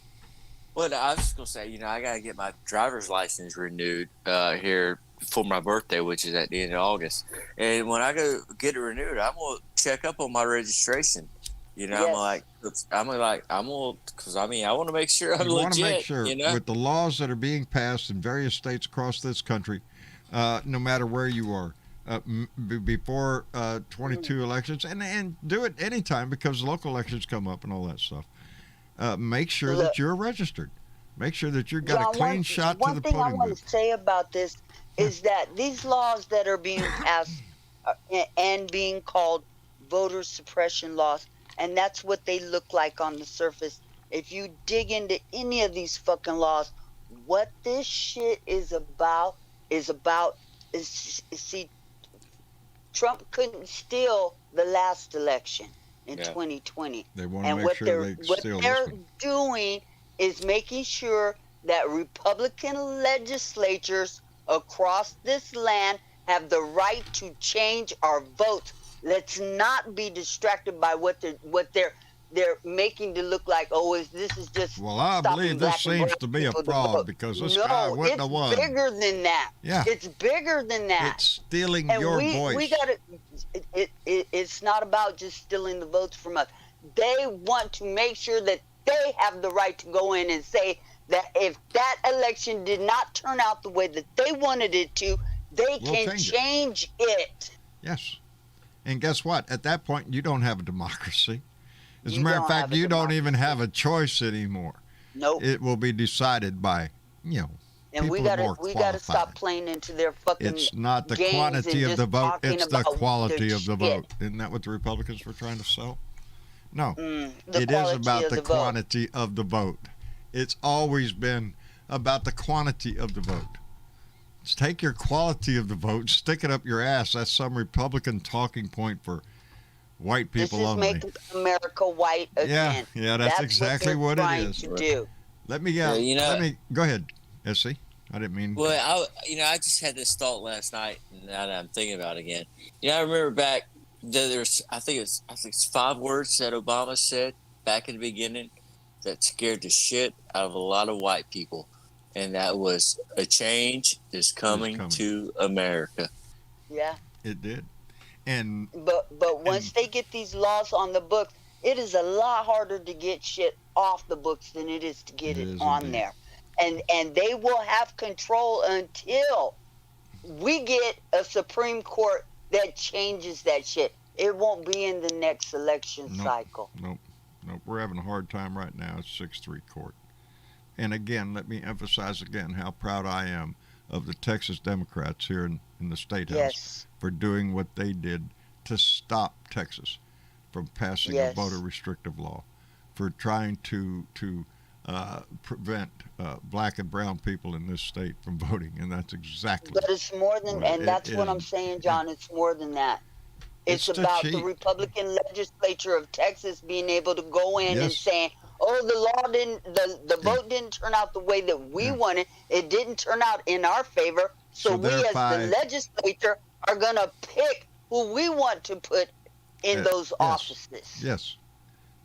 Well, I was just going to say, I got to get my driver's license renewed here for my birthday, which is at the end of August. And when I go get it renewed, I'm going to check up on my registration. Yes. Because I want to make sure I'm legit. You want to make sure with the laws that are being passed in various states across this country, no matter where you are, before 22 elections, and do it anytime, because local elections come up and all that stuff. Make sure that you're registered. Make sure that you've got a clean shot to the polling booth. One thing I want to say about this is that these laws that are being passed and being called voter suppression laws, and that's what they look like on the surface. If you dig into any of these fucking laws, what this shit is about see, Trump couldn't steal the last election in 2020. They want to make sure they steal this one. Doing is making sure that Republican legislatures across this land have the right to change our votes. Let's not be distracted by what they're making to look like. This is just. Well, I believe this seems to be a fraud, because this guy wouldn't have won. It's bigger than that. Yeah, it's bigger than that. It's stealing your voice. We got to. It's not about just stealing the votes from us. They want to make sure that they have the right to go in and say that if that election did not turn out the way that they wanted it to, they can change it. Yes. And guess what? At that point, you don't have a democracy. As a matter of fact, you don't even have a choice anymore. Nope. It will be decided by, And people are more we gotta stop qualified. playing into their fucking It's not the games quantity and of the just vote, talking it's the about quality their of the shit. vote. Isn't that what the Republicans were trying to sell? No. The It is quality about of the the vote. quantity of the vote. It's always been about the quantity of the vote. Just take your quality of the vote, stick it up your ass. That's some Republican talking point for white people This is only. making America white again. Yeah, that's exactly what they're it trying is. to do. Let me Yeah, you know- let me go ahead, SC. I didn't mean. Well, I just had this thought last night, and now that I'm thinking about it again. I remember back there's I think it's 5 words that Obama said back in the beginning that scared the shit out of a lot of white people, and that was a change is coming to America. Yeah. It did, and But once they get these laws on the books, it is a lot harder to get shit off the books than it is to get it on indeed. there. And they will have control until we get a Supreme Court that changes that shit. It won't be in the next election cycle. Nope. We're having a hard time right now. It's 6-3 court. And again, let me emphasize again how proud I am of the Texas Democrats here in the State House for doing what they did to stop Texas from passing a voter restrictive law, for trying to prevent black and brown people in this state from voting, and that's exactly. But it's more than, and that's what I'm saying, John. It's more than that. It's about the Republican legislature of Texas being able to go in and saying, "Oh, the law didn't, the vote didn't turn out the way that we wanted. It didn't turn out in our favor. So we, as the legislature, are gonna pick who we want to put in those offices." Yes.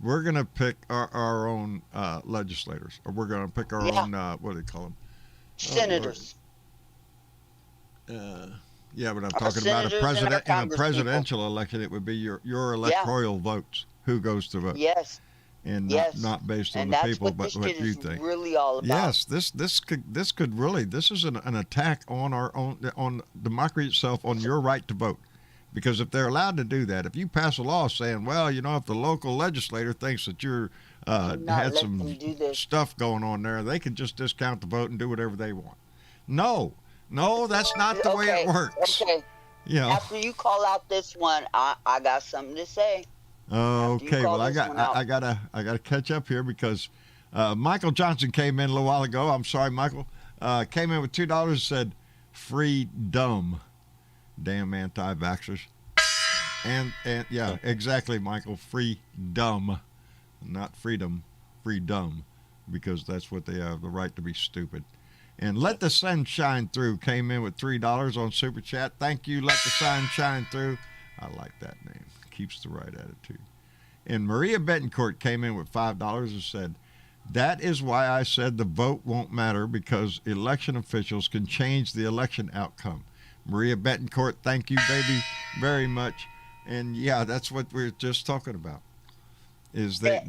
We're going to pick our own legislators, or we're going to pick our own, what do they call them? Senators. Yeah, but I'm talking about a president in a presidential election. It would be your electoral votes, who goes to vote. Yes. And not based on and the that's people, what but this what shit you is think. Really all about. Yes, this could really, this is an attack on our own, on democracy itself, on your right to vote. Because if they're allowed to do that, if you pass a law saying, well, if the local legislator thinks that you're had some stuff going on there, they can just discount the vote and do whatever they want. No, that's not the way it works. Okay. After you call out this one, I got something to say. Okay, well, I gotta catch up here because Michael Johnson came in a little while ago. I'm sorry, Michael. Came in with $2 and said, "Free dumb." Damn anti-vaxxers. And yeah, exactly, Michael. Free dumb, not freedom, free dumb, because that's what they have, the right to be stupid. And Let the Sun Shine Through came in with $3 on Super Chat. Thank you, Let the Sun Shine Through. I like that name. Keeps the right attitude. And Maria Betancourt came in with $5 and said, "That is why I said the vote won't matter, because election officials can change the election outcome." Maria Betancourt, thank you, baby, very much. And yeah, that's what we're just talking about. Is they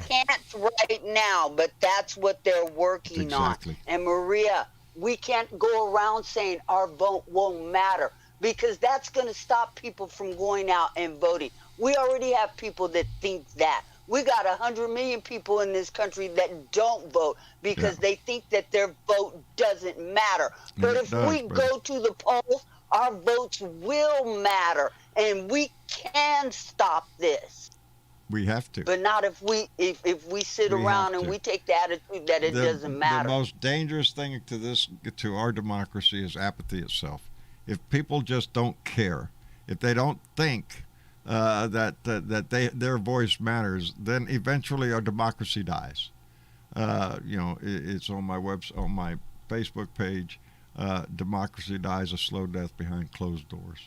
can't right now, but that's what they're working on. And Maria, we can't go around saying our vote won't matter, because that's going to stop people from going out and voting. We already have people that think that. We got 100 million people in this country that don't vote because they think that their vote doesn't matter. But if we go to the polls, our votes will matter, and we can stop this. We have to. But not if we sit around and we take the attitude that it doesn't matter. The most dangerous thing to our democracy is apathy itself. If people just don't care, if they don't think that their voice matters, then eventually our democracy dies. It's on my on my Facebook page. Democracy dies a slow death behind closed doors.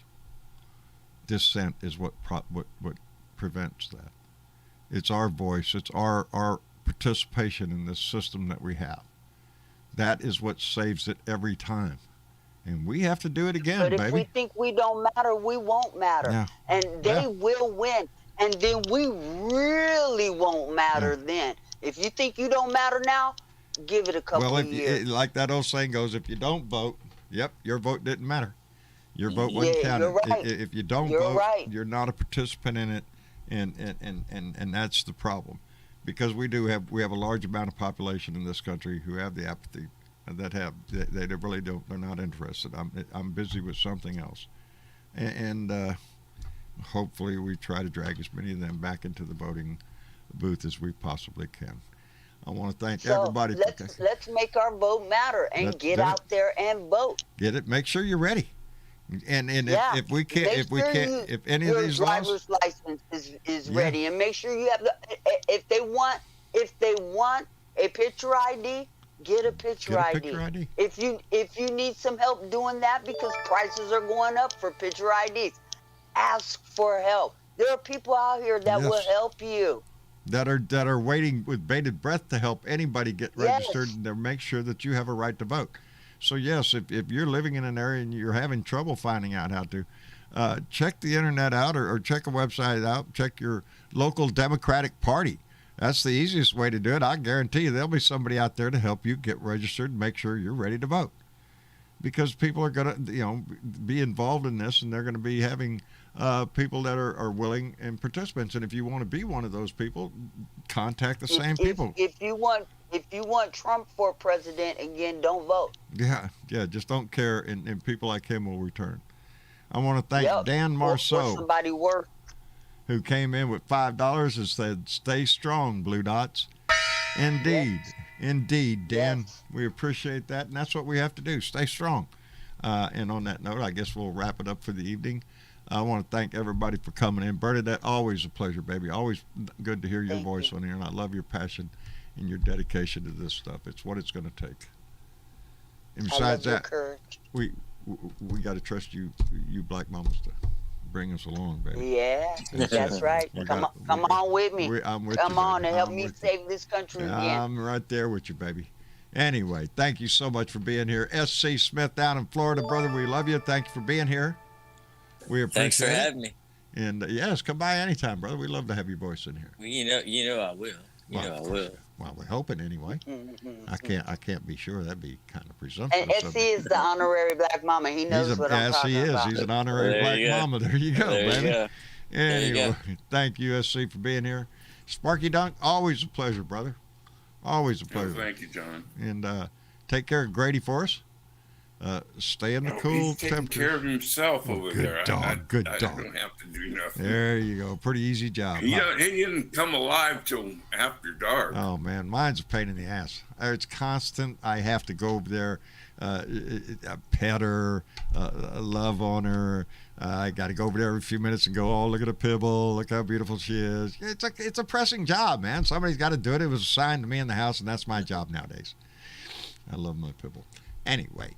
Dissent is what prevents that. It's our voice. It's our participation in this system that we have. That is what saves it every time. And we have to do it again, baby. But if we think we don't matter, we won't matter. Yeah. And they will win. And then we really won't matter then. If you think you don't matter now, give it a couple of years. Like that old saying goes, if you don't vote, your vote didn't matter. Your vote wasn't counted. You're right. If you don't vote, you're not a participant in it, and that's the problem. Because we have a large amount of population in this country who have the apathy that have they really don't. They're not interested. I'm busy with something else, and hopefully we try to drag as many of them back into the voting booth as we possibly can. I want to thank everybody. Let's make our vote matter and get out there and vote. Get it. Make sure you're ready. And if we can't, if any of these laws, driver's license is ready, and make sure you have if they want a picture ID, get a picture ID. If you need some help doing that because prices are going up for picture IDs, ask for help. There are people out here that will help you. That are waiting with bated breath to help anybody get registered and to make sure that you have a right to vote. So yes, if you're living in an area and you're having trouble finding out how to, check the internet out or check a website out. Check your local Democratic Party. That's the easiest way to do it. I guarantee you there'll be somebody out there to help you get registered and make sure you're ready to vote. Because people are going to, be involved in this, and they're going to be having people that are willing and participants. And if you want to be one of those people, contact the same people. If you want Trump for president again, don't vote. Yeah, just don't care, and people like him will return. I want to thank Dan Marceau, or somebody worse, who came in with $5 and said, "Stay strong, Blue Dots." Indeed. Yes. Indeed, Dan. Yes. We appreciate that, and that's what we have to do, stay strong. And on that note, I guess we'll wrap it up for the evening. I want to thank everybody for coming in. Bernadette, always a pleasure, baby. Always good to hear your voice on here, and I love your passion and your dedication to this stuff. It's what it's going to take. And besides that, we got to trust you black mamas to bring us along, baby. Yeah, that's right. Come on with me. I'm with come you, on baby. and help me save this country again. I'm right there with you, baby. Anyway, thank you so much for being here. S.C. Smith down in Florida, brother, we love you. Thank you for being here. We appreciate it. Thanks for having me. And yes, come by anytime, brother. We love to have your voice in here. Well, you know I will. I will. Well, we're hoping anyway. I can't be sure. That'd be kind of presumptuous. And SC is the honorary black mama. He knows what I'm talking about. Yes, he is. He's an honorary black mama. There you go, baby. Anyway, thank you, SC, for being here. Sparky Dunk, always a pleasure, brother. Always a pleasure. Thank you, John. And take care of Grady for us. Stay in the cool he's taking care of himself over there. Good dog. I don't have to do nothing. There you go. Pretty easy job. He didn't come alive till after dark. Oh man, mine's a pain in the ass. It's constant. I have to go over there, pet her, love on her. I got to go over there every few minutes and go, oh, look at a pibble, look how beautiful she is. It's a pressing job, man. Somebody's got to do it. It was assigned to me in the house, and that's my job nowadays. I love my pibble. Anyway.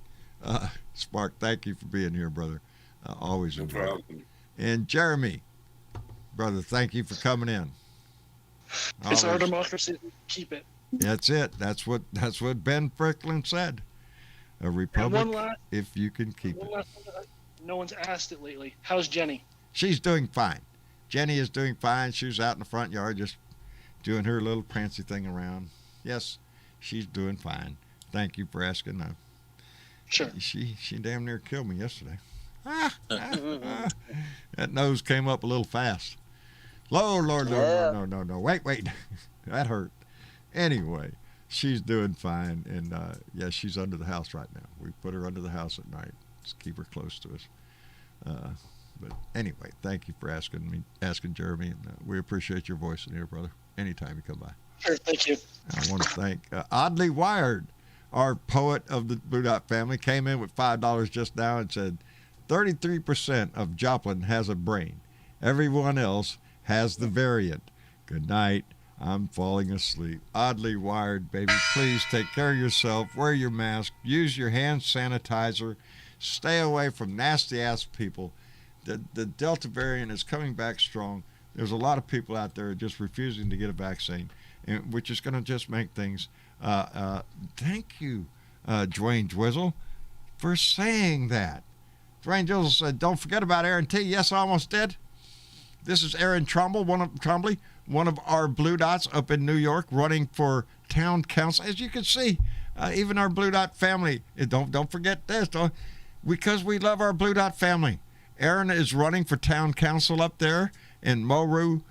Spark, thank you for being here, brother. Always a problem. And Jeremy, brother, thank you for coming in. It's our democracy. Keep it. That's it. That's what Ben Franklin said. A republic, if you can keep it. No one's asked it lately. How's Jenny? She's doing fine. Jenny is doing fine. She was out in the front yard just doing her little prancy thing around. Yes, she's doing fine. Thank you for asking. Sure. She damn near killed me yesterday. That nose came up a little fast. Lord, no. Wait. That hurt. Anyway, she's doing fine, and she's under the house right now. We put her under the house at night. Just keep her close to us. But anyway, thank you for asking Jeremy, and we appreciate your voice in here, brother. Anytime you come by. Sure, thank you. I want to thank Oddly Wired. Our poet of the Blue Dot family came in with $5 just now and said, 33% of Joplin has a brain. Everyone else has the variant. Good night. I'm falling asleep. Oddly Wired, baby. Please take care of yourself. Wear your mask. Use your hand sanitizer. Stay away from nasty-ass people. The Delta variant is coming back strong. There's a lot of people out there just refusing to get a vaccine, which is going to just make things... thank you, Dwayne Dwizzle, for saying that. Dwayne Dwizzle said, don't forget about Aaron T. Yes, I almost did. This is Aaron Trumbull, one of our Blue Dots up in New York, running for town council. As you can see, even our Blue Dot family, don't forget this, because we love our Blue Dot family. Aaron is running for town council up there in Moru,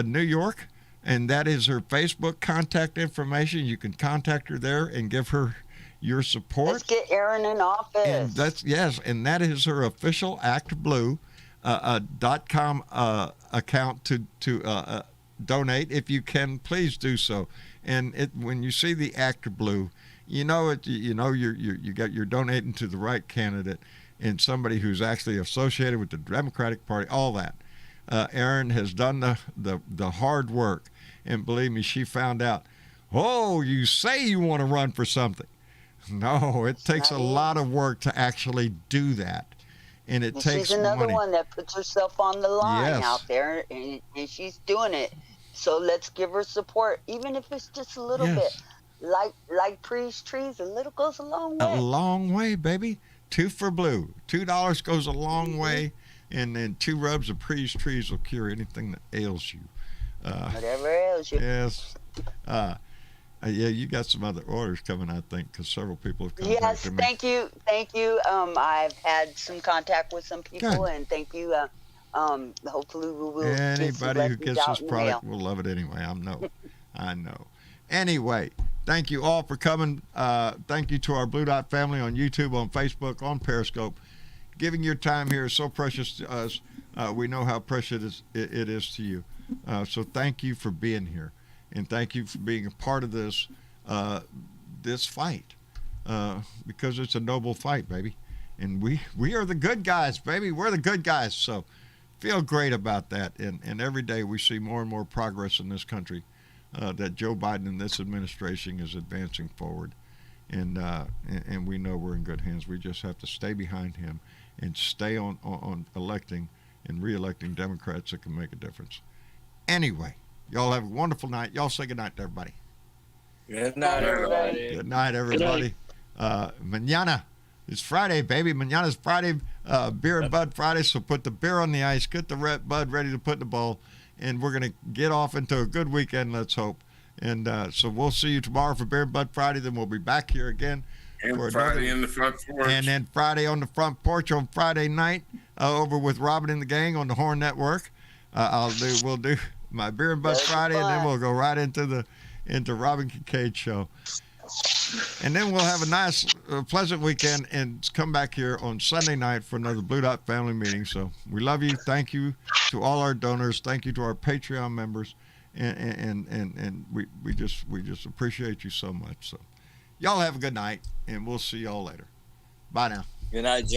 New York. And that is her Facebook contact information. You can contact her there and give her your support. Let's get Erin in office. And that is her official ActBlue .com account to donate. If you can, please do so. And when you see the ActBlue, you you're donating to the right candidate and somebody who's actually associated with the Democratic Party. All that. Erin has done the hard work, and believe me, she found out. Oh, you say you want to run for something. No, it takes a lot of work to actually do that. And it takes she's another money. one that puts herself on the line out there, and she's doing it. So let's give her support, even if it's just a little bit. Like Priest trees, a little goes a long way. A long way, baby. 2 for blue. $2 goes a long way, and then 2 rubs of Priest trees will cure anything that ails you. Whatever ails you. Yes. Yeah, you got some other orders coming, I think, because several people have contacted me. Yes, thank you. I've had some contact with some people, Good. and thank you. Hopefully we will. Anybody who gets this product will love it anyway. I know. Anyway, thank you all for coming. Thank you to our Blue Dot family on YouTube, on Facebook, on Periscope. Giving your time here is so precious to us. We know how precious it is to you. So thank you for being here. And thank you for being a part of this fight, because it's a noble fight, baby. And we are the good guys, baby. We're the good guys. So feel great about that. And every day we see more and more progress in this country, that Joe Biden and this administration is advancing forward. And we know we're in good hands. We just have to stay behind him and stay on electing and re-electing Democrats that can make a difference. Anyway. Y'all have a wonderful night. Y'all say good night to everybody. Good night, everybody. Good night, everybody. Mañana. It's Friday, baby. Mañana's Friday, Beer and Bud Friday. So put the beer on the ice, get the bud ready to put in the bowl, and we're going to get off into a good weekend, let's hope. And so we'll see you tomorrow for Beer and Bud Friday. Then we'll be back here again. And Friday in the front porch. And then Friday on the front porch on Friday night, over with Robin and the gang on the Horn Network. We'll do my Beer and Bud Friday, and then we'll go right into Robin Kincaid's show. And then we'll have a nice, pleasant weekend and come back here on Sunday night for another Blue Dot family meeting. So we love you. Thank you to all our donors. Thank you to our Patreon members. And we just appreciate you so much. So y'all have a good night, and we'll see y'all later. Bye now. Good night, John.